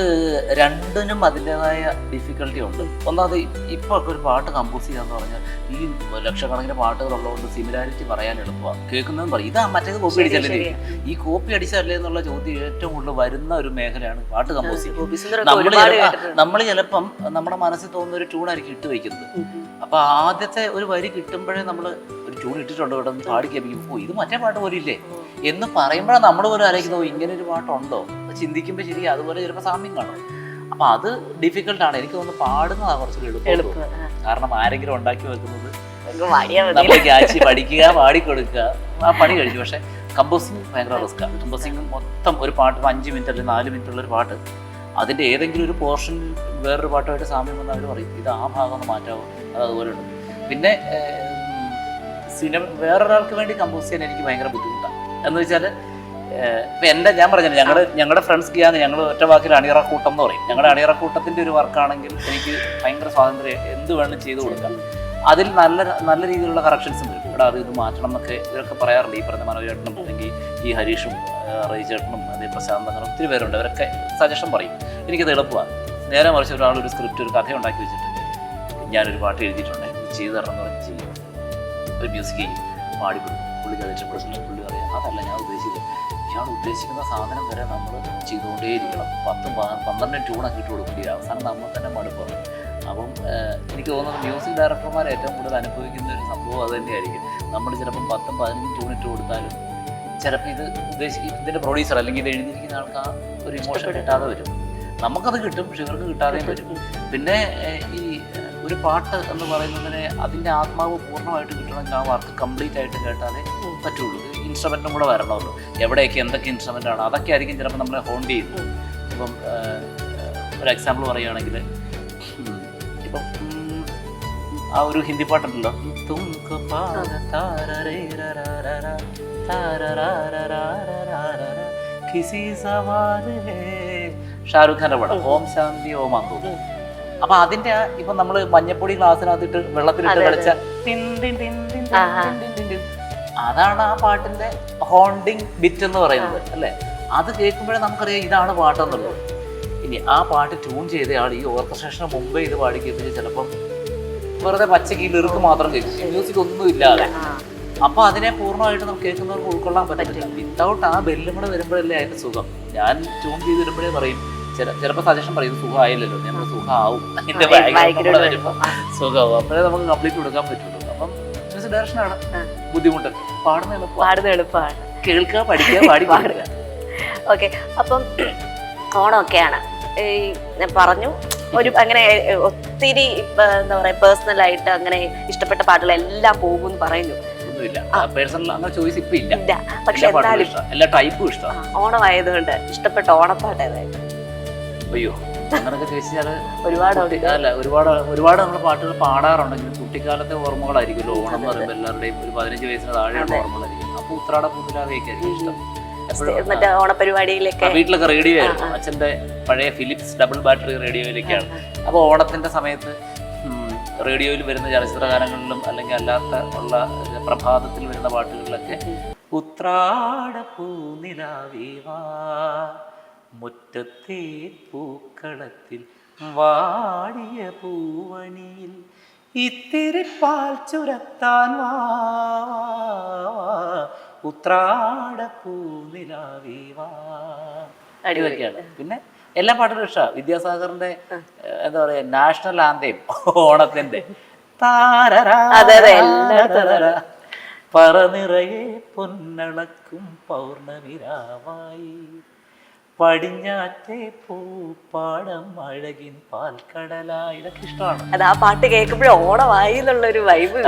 രണ്ടിനും അതിൻ്റെതായ ഡിഫിക്കൽട്ടി ഉണ്ട്. ഒന്നാമത് ഇപ്പോൾ ഒക്കെ ഒരു പാട്ട് കമ്പോസ് ചെയ്യാന്ന് പറഞ്ഞാൽ ഈ ലക്ഷക്കണക്കിന് പാട്ടുകളുള്ളതുകൊണ്ട് സിമിലാരിറ്റി പറയാൻ എളുപ്പമാണ്. കേൾക്കുന്നതെന്ന് പറയും ഇതാ മറ്റേത് കോപ്പി അടിച്ചല്ലേ, ഈ കോപ്പി അടിച്ചല്ലേ എന്നുള്ള ചോദ്യം ഏറ്റവും കൂടുതൽ വരുന്ന ഒരു മേഖലയാണ് പാട്ട് കമ്പോസ് ചെയ്യുന്നത്. നമ്മൾ ചിലപ്പം നമ്മുടെ മനസ്സിൽ തോന്നുന്ന ഒരു ട്യൂണായിരിക്കും ഇട്ട് വയ്ക്കുന്നത്. അപ്പോൾ ആദ്യത്തെ ഒരു വരി കിട്ടുമ്പോഴേ നമ്മൾ ഒരു ട്യൂൺ ഇട്ടിട്ടുണ്ട് ഇവിടെ നിന്ന് പാടി കേൾപ്പിക്കും, ഇത് മറ്റേ പാട്ട് പോലെ ഇല്ലേ എന്ന് പറയുമ്പോഴാണ് നമ്മൾ പോലും ആലോചിക്കുന്നത് ഇങ്ങനെ ഒരു പാട്ടുണ്ടോ. ചിന്തിക്കുമ്പോൾ ശരി അതുപോലെ ചിലപ്പോൾ സാമ്യം കാണും. അപ്പം അത് ഡിഫിക്കൽട്ടാണ്. എനിക്ക് തോന്നുന്നു പാടുന്നതാണ് കുറച്ചുകൂടി എളുപ്പം. കാരണം ആരെങ്കിലും ഉണ്ടാക്കി വെക്കുന്നത് നമ്മൾ ക്യാച്ച് പഠിക്കുക, പാടിക്കൊടുക്കുക, ആ പണി കഴിച്ചു. പക്ഷെ കമ്പോസിങ് ഭയങ്കര റിസ്ക്കാണ്. കമ്പോസിങ് മൊത്തം ഒരു പാട്ട് 5 മിനിറ്റ് അല്ലെങ്കിൽ 4 മിനിറ്റുള്ളൊരു പാട്ട്, അതിൻ്റെ ഏതെങ്കിലും ഒരു പോർഷനിൽ വേറൊരു പാട്ടുമായിട്ട് സാമ്യം വന്ന് അവർ പറയും ഇത് ആ ഭാഗം ഒന്ന് മാറ്റാമോ, അത് അതുപോലെ ഉണ്ട്. പിന്നെ സിനിമ വേറൊരാൾക്ക് വേണ്ടി കമ്പോസ് ചെയ്യാൻ എനിക്ക് ഭയങ്കര ബുദ്ധിമുട്ടാണ്. എന്ന് വെച്ചാൽ ഇപ്പം ഞാൻ പറഞ്ഞില്ല, ഞങ്ങളുടെ ഫ്രണ്ട്സ് ഗ്യാങ്, ഞങ്ങൾ ഒറ്റ വാക്കിൽ അണിയറക്കൂട്ടം എന്ന് പറയും. ഞങ്ങളുടെ അണിയറക്കൂട്ടത്തിൻ്റെ ഒരു വർക്കാണെങ്കിൽ എനിക്ക് ഭയങ്കര സ്വാതന്ത്ര്യം, എന്ത് വേണം ചെയ്തു കൊടുക്കാം. അതിൽ നല്ല രീതിയിലുള്ള കറക്ഷൻസും വരും. ഇവിടെ അത് ഇത് മാറ്റണം എന്നൊക്കെ ഇവരൊക്കെ പറയാറുണ്ട്. ഈ പറഞ്ഞ മനോജേട്ടനും അല്ലെങ്കിൽ ഈ ഹരീഷും റൈചേട്ടനും അതേ പ്രശാന്ത്, അങ്ങനെ ഒത്തിരി പേരുണ്ട്. അവരൊക്കെ സജഷൻ പറയും. എനിക്കത് എളുപ്പമാണ്. നേരെ മറിച്ച് ഒരാളൊരു സ്ക്രിപ്റ്റ്, ഒരു കഥ ഉണ്ടാക്കി വെച്ചിട്ട് ഞാനൊരു പാട്ട് എഴുതിയിട്ടുണ്ട് ചെയ്തു തരണം എന്ന് പറഞ്ഞ് ചെയ്യും, ഒരു മ്യൂസിക് ചെയ്യും, പാടിപ്പെടും. പുള്ളിക്ക് അത് ഇഷ്ടപ്പെടുന്നില്ല, പുള്ളി പറയാം അതല്ല ഞാൻ ഉദ്ദേശിച്ചത്. ഇയാൾ ഉദ്ദേശിക്കുന്ന സാധനം വരെ നമ്മൾ ചെയ്തുകൊണ്ടേയിരിക്കണം. 10-12 ട്യൂണൊക്കെ ഇട്ട് കൊടുക്കേണ്ടി അവസാനം നമ്മൾ തന്നെ മടുപ്പാണ്. അപ്പം എനിക്ക് തോന്നുന്നത് മ്യൂസിക് ഡയറക്ടർമാർ ഏറ്റവും കൂടുതൽ അനുഭവിക്കുന്ന ഒരു സംഭവം അത് തന്നെയായിരിക്കും. നമ്മൾ ചിലപ്പം 10-15 ട്യൂൺ ഇട്ട് കൊടുത്താലും ചിലപ്പോൾ ഇതിൻ്റെ പ്രൊഡ്യൂസർ അല്ലെങ്കിൽ ഇത് എഴുതിയിരിക്കുന്ന ആൾക്ക് ആ ഒരു ഇമോഷൻ കിട്ടാതെ വരും. നമുക്കത് കിട്ടും, പക്ഷെ ഇവർക്ക് കിട്ടാതെയും വരും. പിന്നെ ഈ ഒരു പാട്ട് എന്ന് പറയുന്നതിനെ അതിൻ്റെ ആത്മാവ് പൂർണ്ണമായിട്ട് കിട്ടണമെങ്കിൽ ആ വർക്ക് കംപ്ലീറ്റ് ആയിട്ട് കേട്ടാലേ പറ്റുള്ളൂ. ഇൻസ്ട്രുമെൻറ്റും കൂടെ വരണമല്ലോ. എവിടെയൊക്കെ എന്തൊക്കെ ഇൻസ്ട്രുമെൻ്റ് ആണ് അതൊക്കെ ആയിരിക്കും ചിലപ്പോൾ നമ്മളെ ഹോണ്ട് ചെയ്യുന്നത്. ഇപ്പം ഒരു എക്സാമ്പിൾ പറയുകയാണെങ്കിൽ ഇപ്പം ആ ഒരു ഹിന്ദി പാട്ടുണ്ടല്ലോ, ഷാരൂഖ് ഖാന്റെ പടം ഓം ശാന്തി ഓം ആന്തോ. അപ്പൊ അതിന്റെ ഇപ്പൊ നമ്മള് മഞ്ഞപ്പൊടി ഗ്ലാസ്സിനകത്തിട്ട് വെള്ളത്തിലിട്ട് കളിച്ച അതാണ് ആ പാട്ടിന്റെ ഹോണ്ടിങ് ബിറ്റ് എന്ന് പറയുന്നത് അല്ലെ. അത് കേൾക്കുമ്പോഴേ നമുക്കറിയാം ഇതാണ് പാട്ടെന്നുള്ളത്. ഇനി ആ പാട്ട് ട്യൂൺ ചെയ്ത ആൾ ഈ ഓർക്കസ്ട്രേഷന് മുമ്പേ ഇത് പാടി കേൾപ്പിച്ച് ചിലപ്പം വെറുതെ പച്ചക്ക് ലിറിക്ക് മാത്രം കേൾക്കും, മ്യൂസിക് ഒന്നും ഇല്ലാതെ. അപ്പൊ അതിനെ പൂർണ്ണമായിട്ട് നമുക്ക് കേൾക്കുന്നവർക്ക് ഉൾക്കൊള്ളാൻ പറ്റില്ല. വിത്തൗട്ട് ആ ബെല്ലും കൂടെ വരുമ്പോഴല്ലേ അതിന്റെ സുഖം. ഞാൻ ട്യൂൺ ചെയ്തിടുമ്പോഴേ പറയും, ചിലപ്പോൾ സജഷൻ പറയും സുഖമായില്ലല്ലോ, നമ്മൾ സുഖമാവും, അതിന്റെ ബാക്ക്ഗ്രൗണ്ട് വരുമ്പോൾ സുഖമാവും. അപ്പോഴേ നമുക്ക് കംപ്ലീറ്റ് കൊടുക്കാൻ പറ്റുള്ളൂ. അപ്പം മ്യൂസിക് ഡയറക്ഷനാണ് ബുദ്ധിമുട്ട്. പാടുന്ന എളുപ്പമാണ്, കേൾക്കുക, പഠിക്കുക, പാടി പാടുക. ഓക്കെ. അപ്പം ഓണമൊക്കെയാണ് ഞാൻ പറഞ്ഞു, ഒരു അങ്ങനെ ഒത്തിരി എന്താ പറയാ പേഴ്സണലായിട്ട് അങ്ങനെ ഇഷ്ടപ്പെട്ട പാട്ടുകളെല്ലാം പോകും എന്ന് പറയുന്നു. പേഴ്സണൽ അങ്ങനെ ചോയ്സ് ഇപ്പൊ ഇല്ല. പക്ഷെ എന്നാലും എല്ലാ ടൈപ്പും ഇഷ്ടമാണ്. ഓണമായതുകൊണ്ട് ഇഷ്ടപ്പെട്ട ഓണപ്പാട്ട് ഏതായിരുന്നു? അയ്യോ, അങ്ങനൊക്കെ ചോദിച്ചാൽ ഒരുപാട് നമ്മൾ പാട്ടുകൾ പാടാറുണ്ടെങ്കിലും കുട്ടിക്കാലത്തെ ഓർമ്മകളായിരിക്കുമല്ലോ. ഓണം എന്ന് പറയുമ്പോൾ എല്ലാവരുടെയും ഒരു 15 വയസ്സിന് താഴെയുള്ള ഓർമ്മകളായിരിക്കും. അപ്പൊ ഉത്രാട പൂതിരാവയൊക്കെ ആയിരിക്കും ഇഷ്ടം. മറ്റേ ഓണപരിപാടിയിലൊക്കെ വീട്ടിലൊക്കെ റേഡിയോ ആയിരുന്നു, അച്ഛൻ്റെ പഴയ ഫിലിപ്സ് ഡബിൾ ബാറ്ററി റേഡിയോയിലൊക്കെയാണ്. അപ്പോൾ ഓണത്തിന്റെ സമയത്ത് റേഡിയോയിൽ വരുന്ന ചലച്ചിത്ര ഗാനങ്ങളിലും അല്ലെങ്കിൽ അല്ലാത്ത ഉള്ള പ്രഭാതത്തിൽ വരുന്ന പാട്ടുകളിലൊക്കെ ഉത്രാട പൂനിലാവിവാ മുറ്റത്തെ പൂക്കളത്തിൽ വാടിയ പൂവണിയിൽ ഇത്തിരി പാൽ ചുരത്താൻ വാ ഉത്രാട പൂനിലാവിവാ അടിപൊളിയാണ്. പിന്നെ എല്ലാ പാട്ടുകളും ഇഷ്ടമാണ്. വിദ്യാസാഗറിന്റെ എന്താ പറയാ നാഷണൽ ആന്തേം ഓണത്തിന്റെ പറനിറയെ പൊന്നളക്കും പൗർണമിരാവായി പടിഞ്ഞാറ്റേ പൂപ്പാടം അഴകിൻ പാൽക്കടലായി. ഇതൊക്കെ ഇഷ്ടമാണ്. അത് ആ പാട്ട് കേൾക്കുമ്പോഴേ ഓണമായി എന്നുള്ളൊരു വൈബ്.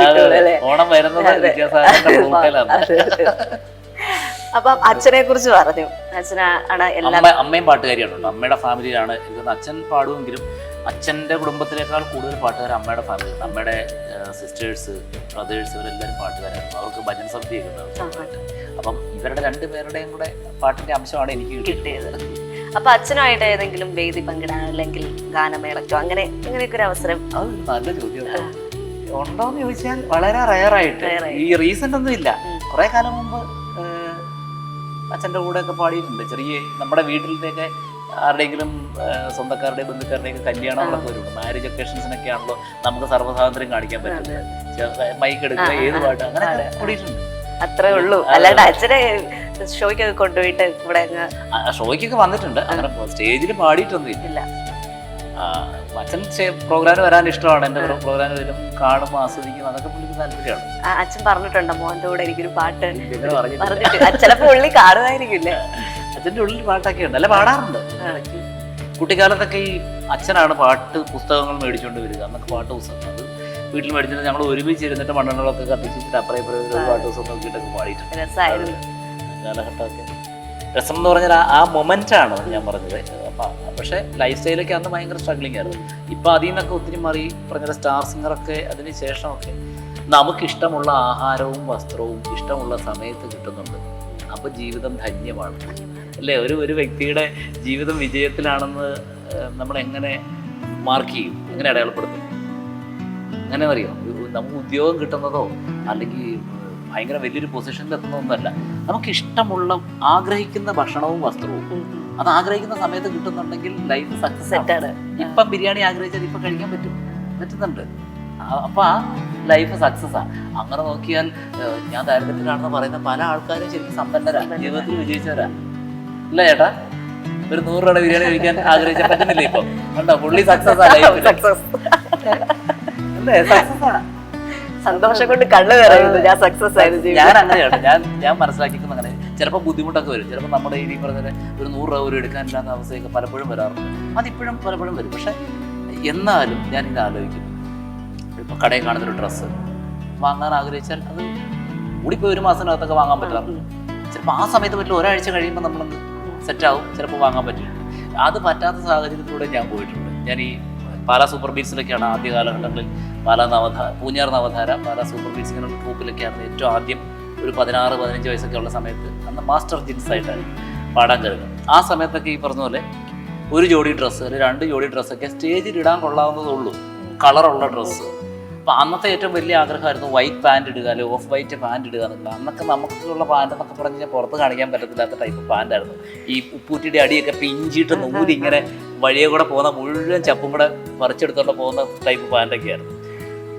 ഓണം വരുന്നത് വിദ്യാസാഗറിന്റെ. അപ്പം അച്ഛനെ കുറിച്ച് പറഞ്ഞു. അച്ഛനാണ് എല്ലാം. അമ്മയും പാട്ടുകാരിയാണ്. അമ്മയുടെ ഫാമിലിയിലാണ് എനിക്ക് അച്ഛൻ പാടുമെങ്കിലും അച്ഛൻ്റെ കുടുംബത്തിനേക്കാൾ കൂടുതൽ പാട്ടുകാർ അമ്മയുടെ ഫാമിലി. അമ്മയുടെ സിസ്റ്റേഴ്സ്, ബ്രദേഴ്സ് ഇവരെല്ലാവരും പാട്ടുകാരായിരുന്നു. അവർക്ക് ഭജൻ സമിതിയൊക്കെ ഉണ്ടാവും. അപ്പം ഇവരുടെ രണ്ടുപേരുടെയും കൂടെ പാട്ടിന്റെ അംശമാണ് എനിക്ക് കിട്ടിയത്. അപ്പൊ അച്ഛനുമായിട്ട് ഏതെങ്കിലും വേദി പങ്കിടാൻ അല്ലെങ്കിൽ ഗാനമേളക്കോ അങ്ങനെയൊക്കെ ഒരു അവസരം? അത് നല്ല ചോദ്യം. ഉണ്ടോന്ന് ചോദിച്ചാൽ വളരെ റയറായിട്ട്. ഈ റീസെന്റ് ഒന്നും ഇല്ല. കുറെ കാലം മുമ്പ് അച്ഛൻ്റെ കൂടെ ഒക്കെ പാടിയിട്ടുണ്ട്. ചെറിയ നമ്മുടെ വീട്ടിലൊക്കെ ആരുടെയെങ്കിലും സ്വന്തക്കാരുടെ ബന്ധുക്കാരുടെയൊക്കെ കല്യാണങ്ങളൊക്കെ വരുന്നുണ്ട്. മാരേജ് ഒക്കേഷൻസിനൊക്കെ ആണല്ലോ നമുക്ക് സർവ്വസ്വാതന്ത്ര്യം കാണിക്കാൻ പറ്റുന്നത്. മൈക്ക് എടുക്കുക, ഏത് പാട്ട്, അങ്ങനെ കൂടിയിട്ടുണ്ട്. അത്രേ ഉള്ളൂ. അല്ലാണ്ട് അച്ഛനെ ഷോയ്ക്കൊക്കെ കൊണ്ടുപോയിട്ട് ഇവിടെ ഷോയ്ക്കൊക്കെ വന്നിട്ടുണ്ട്. അങ്ങനെ സ്റ്റേജിൽ പാടിയിട്ടൊന്നും ഇല്ല. അച്ഛൻ പ്രോഗ്രാം വരാൻ ഇഷ്ടമാണ്. എന്റെ പ്രോഗ്രാം വരും, കാണും, ആസ്വദിക്കും. അതൊക്കെ പുള്ളിക്ക് താല്പര്യമാണ്. അച്ഛൻ പറഞ്ഞിട്ടുണ്ടോ മോന്റെ കൂടെ എനിക്കൊരു പാട്ട് പറഞ്ഞിട്ട്? ചിലപ്പോ ഉള്ളി കാണുമായിരിക്കില്ലേ? അച്ഛൻ്റെ ഉള്ളിൽ പാട്ടൊക്കെ ഉണ്ട്, അല്ല പാടാറുണ്ട്. കുട്ടിക്കാലത്തൊക്കെ ഈ അച്ഛനാണ് പാട്ട് പുസ്തകങ്ങൾ മേടിച്ചുകൊണ്ട് വരിക. അന്നൊക്കെ പാട്ട് പുസ്തകം അത് വീട്ടിൽ മേടിച്ചിട്ട് ഞങ്ങൾ ഒരുമിച്ച് ഇരുന്നിട്ട് മണ്ണെണ്ണകളൊക്കെ കത്തിച്ചിട്ട് അപ്പുറം പാട്ട് പുസ്തകം നോക്കിയിട്ടൊക്കെ പാടിയിട്ടുണ്ട്. രസമായിരുന്നു കാലഘട്ടമൊക്കെ. രസം എന്ന് പറഞ്ഞാൽ ആ മൊമെന്റ് ആണ് ഞാൻ പറഞ്ഞത്. പക്ഷേ ലൈഫ് സ്റ്റൈലൊക്കെ അന്ന് ഭയങ്കര സ്ട്രഗ്ലിംഗ് ആയിരുന്നു. ഇപ്പം അതിൽ നിന്നൊക്കെ ഒത്തിരി മാറി. പറഞ്ഞ സ്റ്റാർ സിംഗറൊക്കെ അതിന് ശേഷമൊക്കെ നമുക്കിഷ്ടമുള്ള ആഹാരവും വസ്ത്രവും ഇഷ്ടമുള്ള സമയത്ത് കിട്ടുന്നുണ്ട്. അപ്പോൾ ജീവിതം ധന്യമാണ് അല്ലേ? ഒരു വ്യക്തിയുടെ ജീവിതം വിജയത്തിലാണെന്ന് നമ്മൾ എങ്ങനെ മാർക്ക് ചെയ്യും, എങ്ങനെ അടയാളപ്പെടുത്തും? അങ്ങനെ അറിയോ? നമുക്ക് ഉദ്യോഗം കിട്ടുന്നതോ അല്ലെങ്കിൽ ഭയങ്കര വലിയൊരു പൊസിഷനിൽ എത്തുന്നതൊന്നുമല്ല. നമുക്ക് ഇഷ്ടമുള്ള ആഗ്രഹിക്കുന്ന ഭക്ഷണവും വസ്ത്രവും അത് ആഗ്രഹിക്കുന്ന സമയത്ത് കിട്ടുന്നുണ്ടെങ്കിൽ ലൈഫ് സക്സസ് ആണ്. ഇപ്പം ബിരിയാണി ആഗ്രഹിച്ചാൽ ഇപ്പം കഴിക്കാൻ പറ്റുന്നുണ്ട്. അപ്പൊ ആ ലൈഫ് സക്സസ് ആണ്. അങ്ങനെ നോക്കിയാൽ ഞാൻ ദാരിദ്ര്യത്തിലാണെന്ന് പറയുന്ന പല ആൾക്കാരും ശരിക്കും സമ്പന്നരാണ്, ജീവിതത്തിൽ വിജയിച്ചവരാ. ഇല്ല ചേട്ടാ, ഒരു 100 രൂപയുടെ ബിരിയാണി കഴിക്കാൻ ആഗ്രഹിച്ചാൽ പറ്റുന്നില്ല. ഇപ്പം കണ്ടോ, പുള്ളി സക്സസ് ആണ്. അല്ലേ? സക്സസ് ആണ്. സന്തോഷം കൊണ്ട് കണ്ണു പറയുന്നത് ഞാൻ സക്സസ് ആയിരുന്നു. ഞാൻ അങ്ങനെയാണ്. ഞാൻ മനസ്സിലാക്കിക്കുന്ന അങ്ങനെ. ചിലപ്പോൾ ബുദ്ധിമുട്ടൊക്കെ വരും. ചിലപ്പോൾ നമ്മുടെ ഈ പറഞ്ഞ ഒരു 100 രൂപ എടുക്കാനില്ലാത്ത അവസ്ഥയൊക്കെ പലപ്പോഴും വരാറുണ്ട്. അതിപ്പോഴും പലപ്പോഴും വരും. പക്ഷെ എന്നാലും ഞാൻ ഇത് ആലോചിക്കും, കടയിൽ കാണുന്നൊരു ഡ്രസ്സ് വാങ്ങാൻ ആഗ്രഹിച്ചാൽ അത് കൂടിപ്പോയി 1 മാസത്തിനകത്തൊക്കെ വാങ്ങാൻ പറ്റാറുണ്ട്. ചിലപ്പോൾ ആ സമയത്ത് പറ്റില്ല, ഒരാഴ്ച കഴിയുമ്പോൾ നമ്മളൊന്ന് സെറ്റാവും, ചിലപ്പോൾ വാങ്ങാൻ പറ്റില്ല. അത് പറ്റാത്ത സാഹചര്യത്തിലൂടെ ഞാൻ പോയിട്ടുണ്ട്. ഞാൻ ഈ പാലാ സൂപ്പർ ബീറ്റ്സിലൊക്കെയാണ് ആദ്യ കാലഘട്ടങ്ങളിൽ പൂഞ്ഞാർ നവധാര, പാലാ സൂപ്പർ ബീറ്റ്സ് ഇങ്ങനെ ട്രൂപ്പിലൊക്കെയാണ് ഏറ്റവും ആദ്യം ഒരു 16-15 വയസ്സൊക്കെ ഉള്ള സമയത്ത് അന്ന് മാസ്റ്റർ ജിൻസ് ആയിട്ടാണ് പാടാൻ കരുതുന്നത്. ആ സമയത്തൊക്കെ ഈ പറഞ്ഞ പോലെ ഒരു ജോഡി ഡ്രസ്സ് അല്ലെങ്കിൽ 2 ജോഡി ഡ്രസ്സൊക്കെ സ്റ്റേജിൽ ഇടാൻ കൊള്ളാവുന്നതേ ഉള്ളൂ, കളറുള്ള ഡ്രസ്സ്. അപ്പോൾ അന്നത്തെ ഏറ്റവും വലിയ ആഗ്രഹമായിരുന്നു വൈറ്റ് പാൻറ് ഇടുക, അല്ലെങ്കിൽ ഓഫ് വൈറ്റ് പാൻറ് ഇടുക എന്നുള്ളത്. അന്നൊക്കെ നമുക്കുള്ള പാൻറ് എന്നൊക്കെ പറഞ്ഞു കഴിഞ്ഞാൽ പുറത്ത് കാണിക്കാൻ പറ്റത്തില്ലാത്ത ടൈപ്പ് പാൻറ്റായിരുന്നു. ഈ ഉപ്പൂറ്റിയുടെ അടിയൊക്കെ പിഞ്ചിട്ട് നൂല് ഇങ്ങനെ വഴിയെ കൂടെ പോകുന്ന മുഴുവൻ ചപ്പും കൂടെ പറിച്ചെടുത്തോണ്ട് പോകുന്ന ടൈപ്പ് പാൻറ്റൊക്കെ ആയിരുന്നു.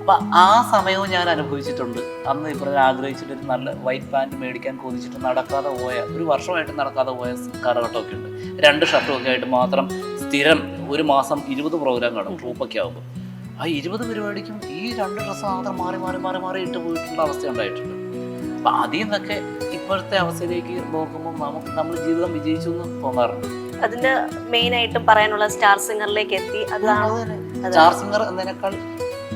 അപ്പം ആ സമയവും ഞാൻ അനുഭവിച്ചിട്ടുണ്ട്. അന്ന് ഇപ്പോൾ ആഗ്രഹിച്ചിട്ട് ഒരു നല്ല വൈറ്റ് പാൻറ് മേടിക്കാൻ കൊതിച്ചിട്ട് നടക്കാതെ പോയ, ഒരു വർഷമായിട്ട് നടക്കാതെ പോയ കാലഘട്ടമൊക്കെ ഉണ്ട്. 2 ഷർട്ടുമൊക്കെ ആയിട്ട് മാത്രം സ്ഥിരം 1 മാസം 20 പ്രോഗ്രാം കാണും ട്രൂപ്പൊക്കെ ആകുമ്പോൾ. ആ 20 പരിപാടിക്കും ഈ 2 ഡ്രസ്സ് മാത്രം മാറി ഇട്ട് പോയിട്ടുള്ള അവസ്ഥ ഉണ്ടായിട്ടുണ്ട്. അപ്പം അതിൽ നിന്നൊക്കെ ഇപ്പോഴത്തെ അവസ്ഥയിലേക്ക് നോക്കുമ്പോൾ നമ്മൾ ജീവിതം വിജയിച്ചു എന്ന് തോന്നാറുണ്ട്. അതിന്റെ മെയിൻ ആയിട്ടും പറയാനുള്ള സ്റ്റാർ സിംഗറിലേക്ക് എത്തി. സ്റ്റാർ സിംഗർ എന്നതിനേക്കാൾ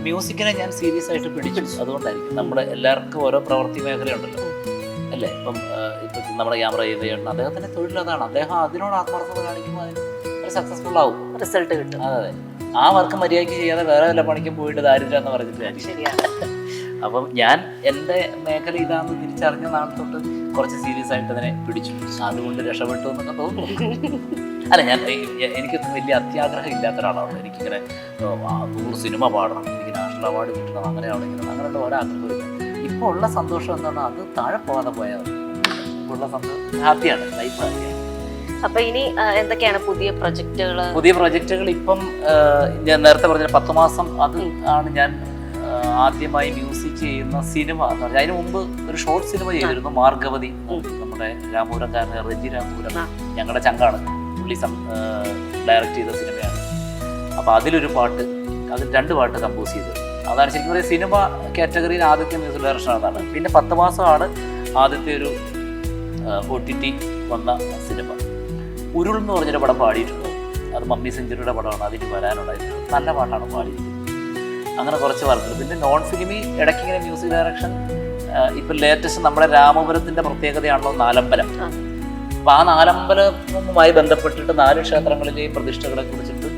മ്യൂസിക്കിനെ ഞാൻ സീരിയസ് ആയിട്ട് പിടിച്ചു. അതുകൊണ്ടായിരിക്കും നമ്മുടെ എല്ലാവർക്കും ഓരോ പ്രവൃത്തി മേഖലയുണ്ടല്ലോ അല്ലേ. ഇപ്പം നമ്മുടെ ക്യാമറ ചെയ്യുന്ന അദ്ദേഹത്തിന്റെ തൊഴിൽ അതാണ്. അദ്ദേഹം അതിനോട് ആത്മാർത്ഥത കാണിക്കുമ്പോൾ അതിന് ഒരു സക്സസ്ഫുൾ ആവും, റിസൾട്ട് കിട്ടും. അതെ, ആ വർക്ക് മര്യാദയ്ക്ക് ചെയ്യാതെ വേറെ വല്ല പണിക്കും പോയിട്ട് ദാരിദ്ര്യം എന്ന് പറഞ്ഞിട്ട് ശരിയാണ്. അപ്പം ഞാൻ എൻ്റെ മേഖല ഇതാണെന്ന് തിരിച്ചറിഞ്ഞ നാൾ തൊട്ട് കുറച്ച് സീരിയസ് ആയിട്ട് അതിനെ പിടിച്ചു. അതുകൊണ്ട് രക്ഷപ്പെട്ടു എന്നൊക്കെ തോന്നുന്നു. അല്ല, എനിക്ക് വലിയ അത്യാഗ്രഹം ഇല്ലാത്ത ഒരാളാണ്. എനിക്കിങ്ങനെ 100 സിനിമ പാടണം, എനിക്ക് നാഷണൽ അവാർഡ് കിട്ടണം, അങ്ങനെയാണ് അങ്ങനെയുള്ള ഓരോ ആഗ്രഹമില്ല. ഇപ്പോൾ ഉള്ള സന്തോഷം എന്താണ്, അത് താഴെ പോകാതെ പോയാൽ ഇപ്പോൾ ഉള്ള സന്തോഷം, ഹാപ്പിയാണ്, ലൈഫ് ഹാപ്പിയാണ്. അപ്പൊ ഇനി എന്തൊക്കെയാണ് പുതിയ പ്രൊജക്റ്റുകൾ? ഇപ്പം ഞാൻ നേരത്തെ പറഞ്ഞ 10 മാസം, അത് ആണ് ഞാൻ ആദ്യമായി മ്യൂസിക് ചെയ്യുന്ന സിനിമ എന്ന് പറഞ്ഞാൽ. അതിന് മുമ്പ് ഒരു ഷോർട്ട് സിനിമ ചെയ്തിരുന്നു, മാർഗവതി. നമ്മുടെ രാമപുരംകാരൻ റെജി രാമപുരം ഞങ്ങളുടെ ചങ്കാണ്, പുള്ളി ഡയറക്റ്റ് ചെയ്ത സിനിമയാണ്. അപ്പോൾ അതിലൊരു പാട്ട്, അതിൽ 2 പാട്ട് കമ്പോസ് ചെയ്തത്. അതാണ് ശരിക്കും പറയുക സിനിമ കാറ്റഗറിയിൽ ആദ്യത്തെ മ്യൂസിക് ഡയറക്ഷൻ അതാണ്. പിന്നെ 10 മാസമാണ് ആദ്യത്തെ ഒരു OTT വന്ന സിനിമ. ഉരുൾ എന്ന് പറഞ്ഞൊരു പടം പാടിയിട്ടുണ്ട്. അത് മമ്മി സെഞ്ചുറിയുടെ പടമാണ്, അതിന് വരാനുണ്ടായിരുന്നു. നല്ല പാട്ടാണ് പാടിയിരിക്കുന്നത്. അങ്ങനെ കുറച്ച് വർക്കുകൾ. പിന്നെ നോൺ ഫിലിമി ഇടയ്ക്ക് ഇങ്ങനെ മ്യൂസിക് ഡയറക്ഷൻ. ഇപ്പം ലേറ്റസ്റ്റ് നമ്മുടെ രാമപുരത്തിൻ്റെ പ്രത്യേകതയാണല്ലോ നാലമ്പലം. അപ്പോൾ ആ നാലമ്പലവുമായി ബന്ധപ്പെട്ടിട്ട് 4 ക്ഷേത്രങ്ങളിലെയും പ്രതിഷ്ഠകളെ കുറിച്ചിട്ട്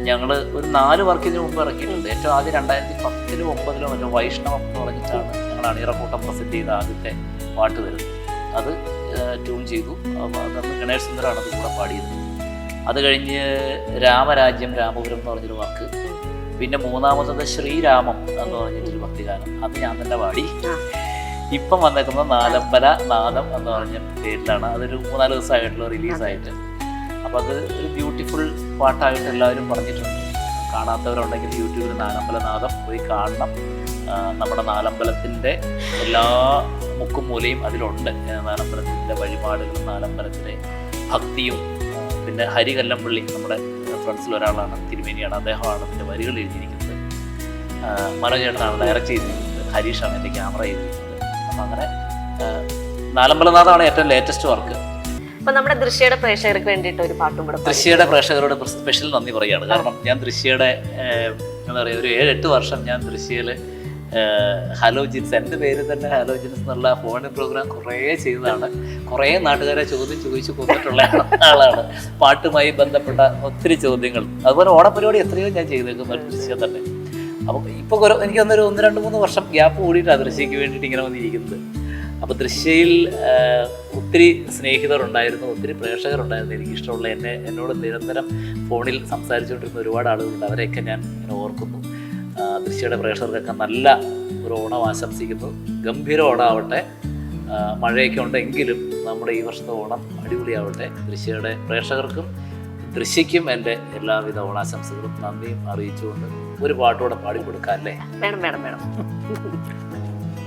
ഞങ്ങൾ ഒരു 4 വർക്ക് ഇതിനു മുമ്പ് ഇറക്കിയിട്ടുണ്ട്. ഏറ്റവും ആദ്യം 2010-ലോ 2009-ലോ മറ്റോ വൈഷ്ണവം എന്ന് പറഞ്ഞിട്ടാണ് ഞങ്ങൾ അണിയറക്കൂട്ടം പ്രസിദ്ധ ചെയ്ത ആദ്യത്തെ പാട്ട് വരുന്നത്. അത് ട്യൂൺ ചെയ്തു. അപ്പോൾ അതന്ന് ഗണേഷ് സുന്ദറാണ് അത് കൂടെ പാടിയത്. അത് കഴിഞ്ഞ് രാമരാജ്യം രാമപുരം എന്ന് പറഞ്ഞൊരു വർക്ക്. പിന്നെ 3ാമത്തത് ശ്രീരാമം എന്ന് പറഞ്ഞിട്ടൊരു ഭക്തിഗാനം, അത് ഞാൻ തന്നെ പാടി. ഇപ്പം വന്നേക്കുന്നത് നാലമ്പല നാദം എന്ന് പറഞ്ഞ പേരിലാണ്. അതൊരു 3-4 ദിവസമായിട്ടുള്ള റിലീസായിട്ട്. അപ്പോൾ അത് ഒരു ബ്യൂട്ടിഫുൾ പാട്ടായിട്ട് എല്ലാവരും പറഞ്ഞിട്ടുണ്ട്. കാണാത്തവരുണ്ടെങ്കിൽ യൂട്യൂബിൽ നാലമ്പല നാദം പോയി കാണണം. നമ്മുടെ നാലമ്പലത്തിൻ്റെ എല്ലാ മുക്കും മൂലയും അതിലുണ്ട്. നാലമ്പലത്തിൻ്റെ വഴിപാടുകളും നാലമ്പലത്തിലെ ഭക്തിയും. പിന്നെ ഹരി കല്ലമ്പള്ളി നമ്മുടെ ഫ്രണ്ട്സിൽ ഒരാളാണ്, തിരുമേനിയാണ്, അദ്ദേഹമാണ് ഇതിൻ്റെ വരികൾ എഴുതിയിരിക്കുന്നത്. മനോജേട്ടനാണ് ഡയറക്റ്റ് ചെയ്തിരിക്കുന്നത്, ഹരീഷാണ് എൻ്റെ ക്യാമറ ചെയ്തിരിക്കുന്നത്. അപ്പം അങ്ങനെ നാലമ്പലനാഥാണ് ഏറ്റവും ലേറ്റസ്റ്റ് വർക്ക്. അപ്പം നമ്മുടെ ദൃശ്യയുടെ പ്രേക്ഷകർക്ക് വേണ്ടിയിട്ട് ഒരു പാട്ടും കൂടെ. ദൃശ്യയുടെ പ്രേക്ഷകരോട് സ്പെഷ്യൽ നന്ദി പറയുകയാണ്. കാരണം ഞാൻ ദൃശ്യയുടെ എന്താ പറയുക, ഒരു 7-8 വർഷം ഞാൻ ദൃശ്യയിൽ ഹലോ ജിൻസ്, എൻ്റെ പേര് തന്നെ ഹലോ ജിൻസ് എന്നുള്ള ഫോണിൻ പ്രോഗ്രാം കുറേ ചെയ്തതാണ്. കുറേ നാട്ടുകാരെ ചോദിച്ചു കൊന്നിട്ടുള്ള ആളാണ്. പാട്ടുമായി ബന്ധപ്പെട്ട ഒത്തിരി ചോദ്യങ്ങൾ, അതുപോലെ ഓണപരിപാടി എത്രയോ ഞാൻ ചെയ്തേക്കുന്നു ദൃശ്യം തന്നെ. അപ്പോൾ ഇപ്പോൾ എനിക്ക് വന്നൊരു 1-2-3 വർഷം ഗ്യാപ്പ് കൂടിയിട്ടാണ് ദൃശ്യയ്ക്ക് വേണ്ടിയിട്ട് ഇങ്ങനെ വന്നിരിക്കുന്നത്. അപ്പോൾ ദൃശ്യയിൽ ഒത്തിരി സ്നേഹിതരുണ്ടായിരുന്നു, ഒത്തിരി പ്രേക്ഷകരുണ്ടായിരുന്നു. എനിക്കിഷ്ടമുള്ള എന്നോട് നിരന്തരം ഫോണിൽ സംസാരിച്ചുകൊണ്ടിരുന്ന ഒരുപാട് ആളുകളുണ്ട്. അവരെയൊക്കെ ഞാൻ ഇങ്ങനെ ഓർക്കുന്നു. ദൃശ്യയുടെ പ്രേക്ഷകർക്കൊക്കെ നല്ല ഒരു ഓണം ആശംസിക്കുന്നു. ഗംഭീര ഓണമാവട്ടെ. മഴയൊക്കെ ഉണ്ടെങ്കിലും നമ്മുടെ ഈ വർഷത്തെ ഓണം അടിപൊളിയാവട്ടെ. ദൃശ്യയുടെ പ്രേക്ഷകർക്കും ദൃശ്യയ്ക്കും എൻ്റെ എല്ലാവിധ ഓണാശംസകളും നന്ദിയും അറിയിച്ചുകൊണ്ട് ഒരു പാട്ടുകൂടെ പാടി കൊടുക്കാം അല്ലേ? വേണം.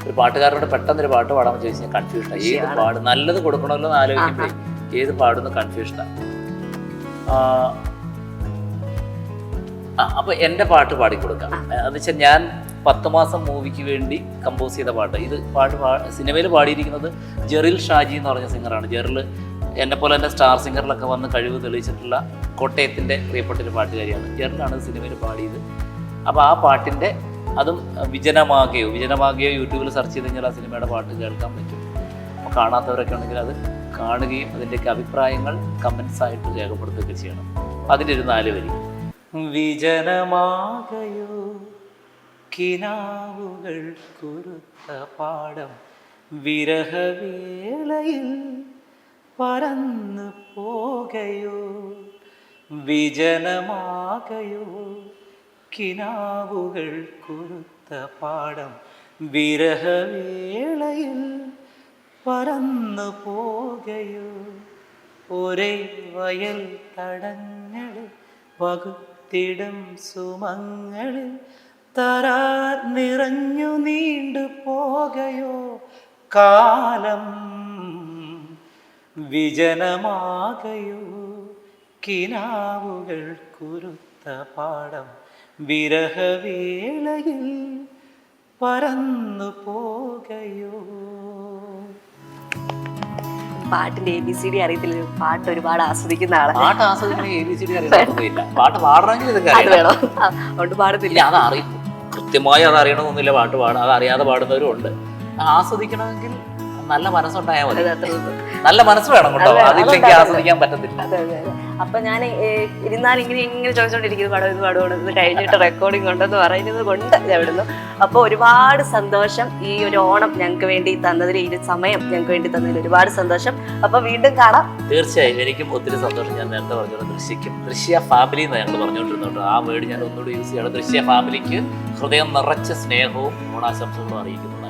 ഒരു പാട്ടുകാരോട് പെട്ടെന്നൊരു പാട്ട് പാടാമെന്ന് ചോദിച്ചാൽ കൺഫ്യൂഷനാണ്. ഏത് പാട് നല്ലത് കൊടുക്കണമല്ലോ എന്ന് ആലോചിക്കുമ്പോൾ ഏത് പാടുന്ന കൺഫ്യൂഷനാണ്. അപ്പോൾ എൻ്റെ പാട്ട് പാടിക്കൊടുക്കാം. എന്ന് വെച്ചാൽ ഞാൻ 10 മാസം മൂവിക്ക് വേണ്ടി കമ്പോസ് ചെയ്ത പാട്ട്. ഇത് സിനിമയിൽ പാടിയിരിക്കുന്നത് ജെറിൽ ഷാജി എന്ന് പറഞ്ഞ സിംഗറാണ്. ജെറിൽ എന്നെപ്പോലെ തന്നെ സ്റ്റാർ സിംഗറിലൊക്കെ വന്ന് കഴിവ് തെളിയിച്ചിട്ടുള്ള കോട്ടയത്തിൻ്റെ പ്രിയപ്പെട്ടൊരു പാട്ടുകാരിയാണ്. ജെറിലാണ് സിനിമയിൽ പാടിയത്. അപ്പോൾ ആ പാട്ടിൻ്റെ അതും വിജനമാകയോ യൂട്യൂബിൽ സെർച്ച് ചെയ്ത് കഴിഞ്ഞാൽ ആ സിനിമയുടെ പാട്ട് കേൾക്കാൻ പറ്റും. അപ്പോൾ കാണാത്തവരൊക്കെ ഉണ്ടെങ്കിൽ അത് കാണുകയും അതിൻ്റെയൊക്കെ അഭിപ്രായങ്ങൾ കമൻസ് ആയിട്ട് രേഖപ്പെടുത്തുകയൊക്കെ ചെയ്യണം. അതിൻ്റെ ഒരു 4 വരി. വിജനമാകയോ കിനാവുകൾ കുരുത്ത പാടം, വിരഹവേളയിൽ പറന്നു പോകയോ. വിജനമാകയോ കിനാവുകൾ കുരുത്ത പാടം, വിരഹവേളയിൽ പറന്നു പോകയോ. ഒരേ വയൽ തടങ്ങളിൽ വകുത്തിടും സുമങ്ങളിൽ തരാർ നിറഞ്ഞു നീണ്ടു പോകയോ കാലം. വിജനമാകയോ കിനാവുകൾ കുരുത്ത പാടം, വിരഹവേളയിൽ പറന്നു പോകയോ. പാട്ടിന്റെ ABCD അറിയത്തില്ല, പാട്ട് ഒരുപാട് ആസ്വദിക്കുന്ന ആളാണ്. പാട്ട് ആസ്വദിക്കണ ABCD അറിയില്ല, പാട്ട് പാടണമെങ്കിൽ ഇതൊക്കെ അത് വേണം, അതുകൊണ്ട് പാടുന്നില്ല. അത് അറിയും, കൃത്യമായി അത് അറിയണമെന്നില്ല. പാട്ട് പാടാം, അത് അറിയാതെ പാടുന്നവരും ഉണ്ട്. ആസ്വദിക്കണമെങ്കിൽ നല്ല മനസ്സുണ്ടായാൽ മതി. നല്ല മനസ്സ് വേണം കേട്ടോ, അതില്ലെങ്കിൽ ആസ്വദിക്കാൻ പറ്റത്തില്ല. അതെ അതെ അതെ. അപ്പൊ ഞാൻ ഇരുന്നാൽ ഇങ്ങനെ ചോദിച്ചോണ്ടിരിക്കുന്നത് പാടും ഇത് പാടുകയാണ്, ഇത് കഴിഞ്ഞിട്ട് റെക്കോർഡിംഗ് ഉണ്ടെന്ന് പറയുന്നത് കൊണ്ട് എവിടുന്നു. അപ്പൊ ഒരുപാട് സന്തോഷം ഈ ഒരു ഓണം ഞങ്ങൾക്ക് വേണ്ടി തന്നതിൽ, ഈ ഒരു സമയം ഞങ്ങൾക്ക് വേണ്ടി തന്നതിൽ ഒരുപാട് സന്തോഷം. അപ്പൊ വീണ്ടും കാണാം. തീർച്ചയായും എനിക്കും ഒത്തിരി സന്തോഷം. ഞാൻ നേരത്തെ പറഞ്ഞത് ദൃശ്യ ഫാമിലി എന്ന് ഞങ്ങൾ പറഞ്ഞുകൊണ്ടിരുന്നുണ്ട്. ആ വേർഡ് ഞാൻ ഒന്നുകൂടി യൂസ് ചെയ്യണം. ദൃശ്യ ഫാമിലിക്ക് ഹൃദയം നിറച്ച സ്നേഹവും ഓണാശംസകളും അറിയിക്കുന്നതായി.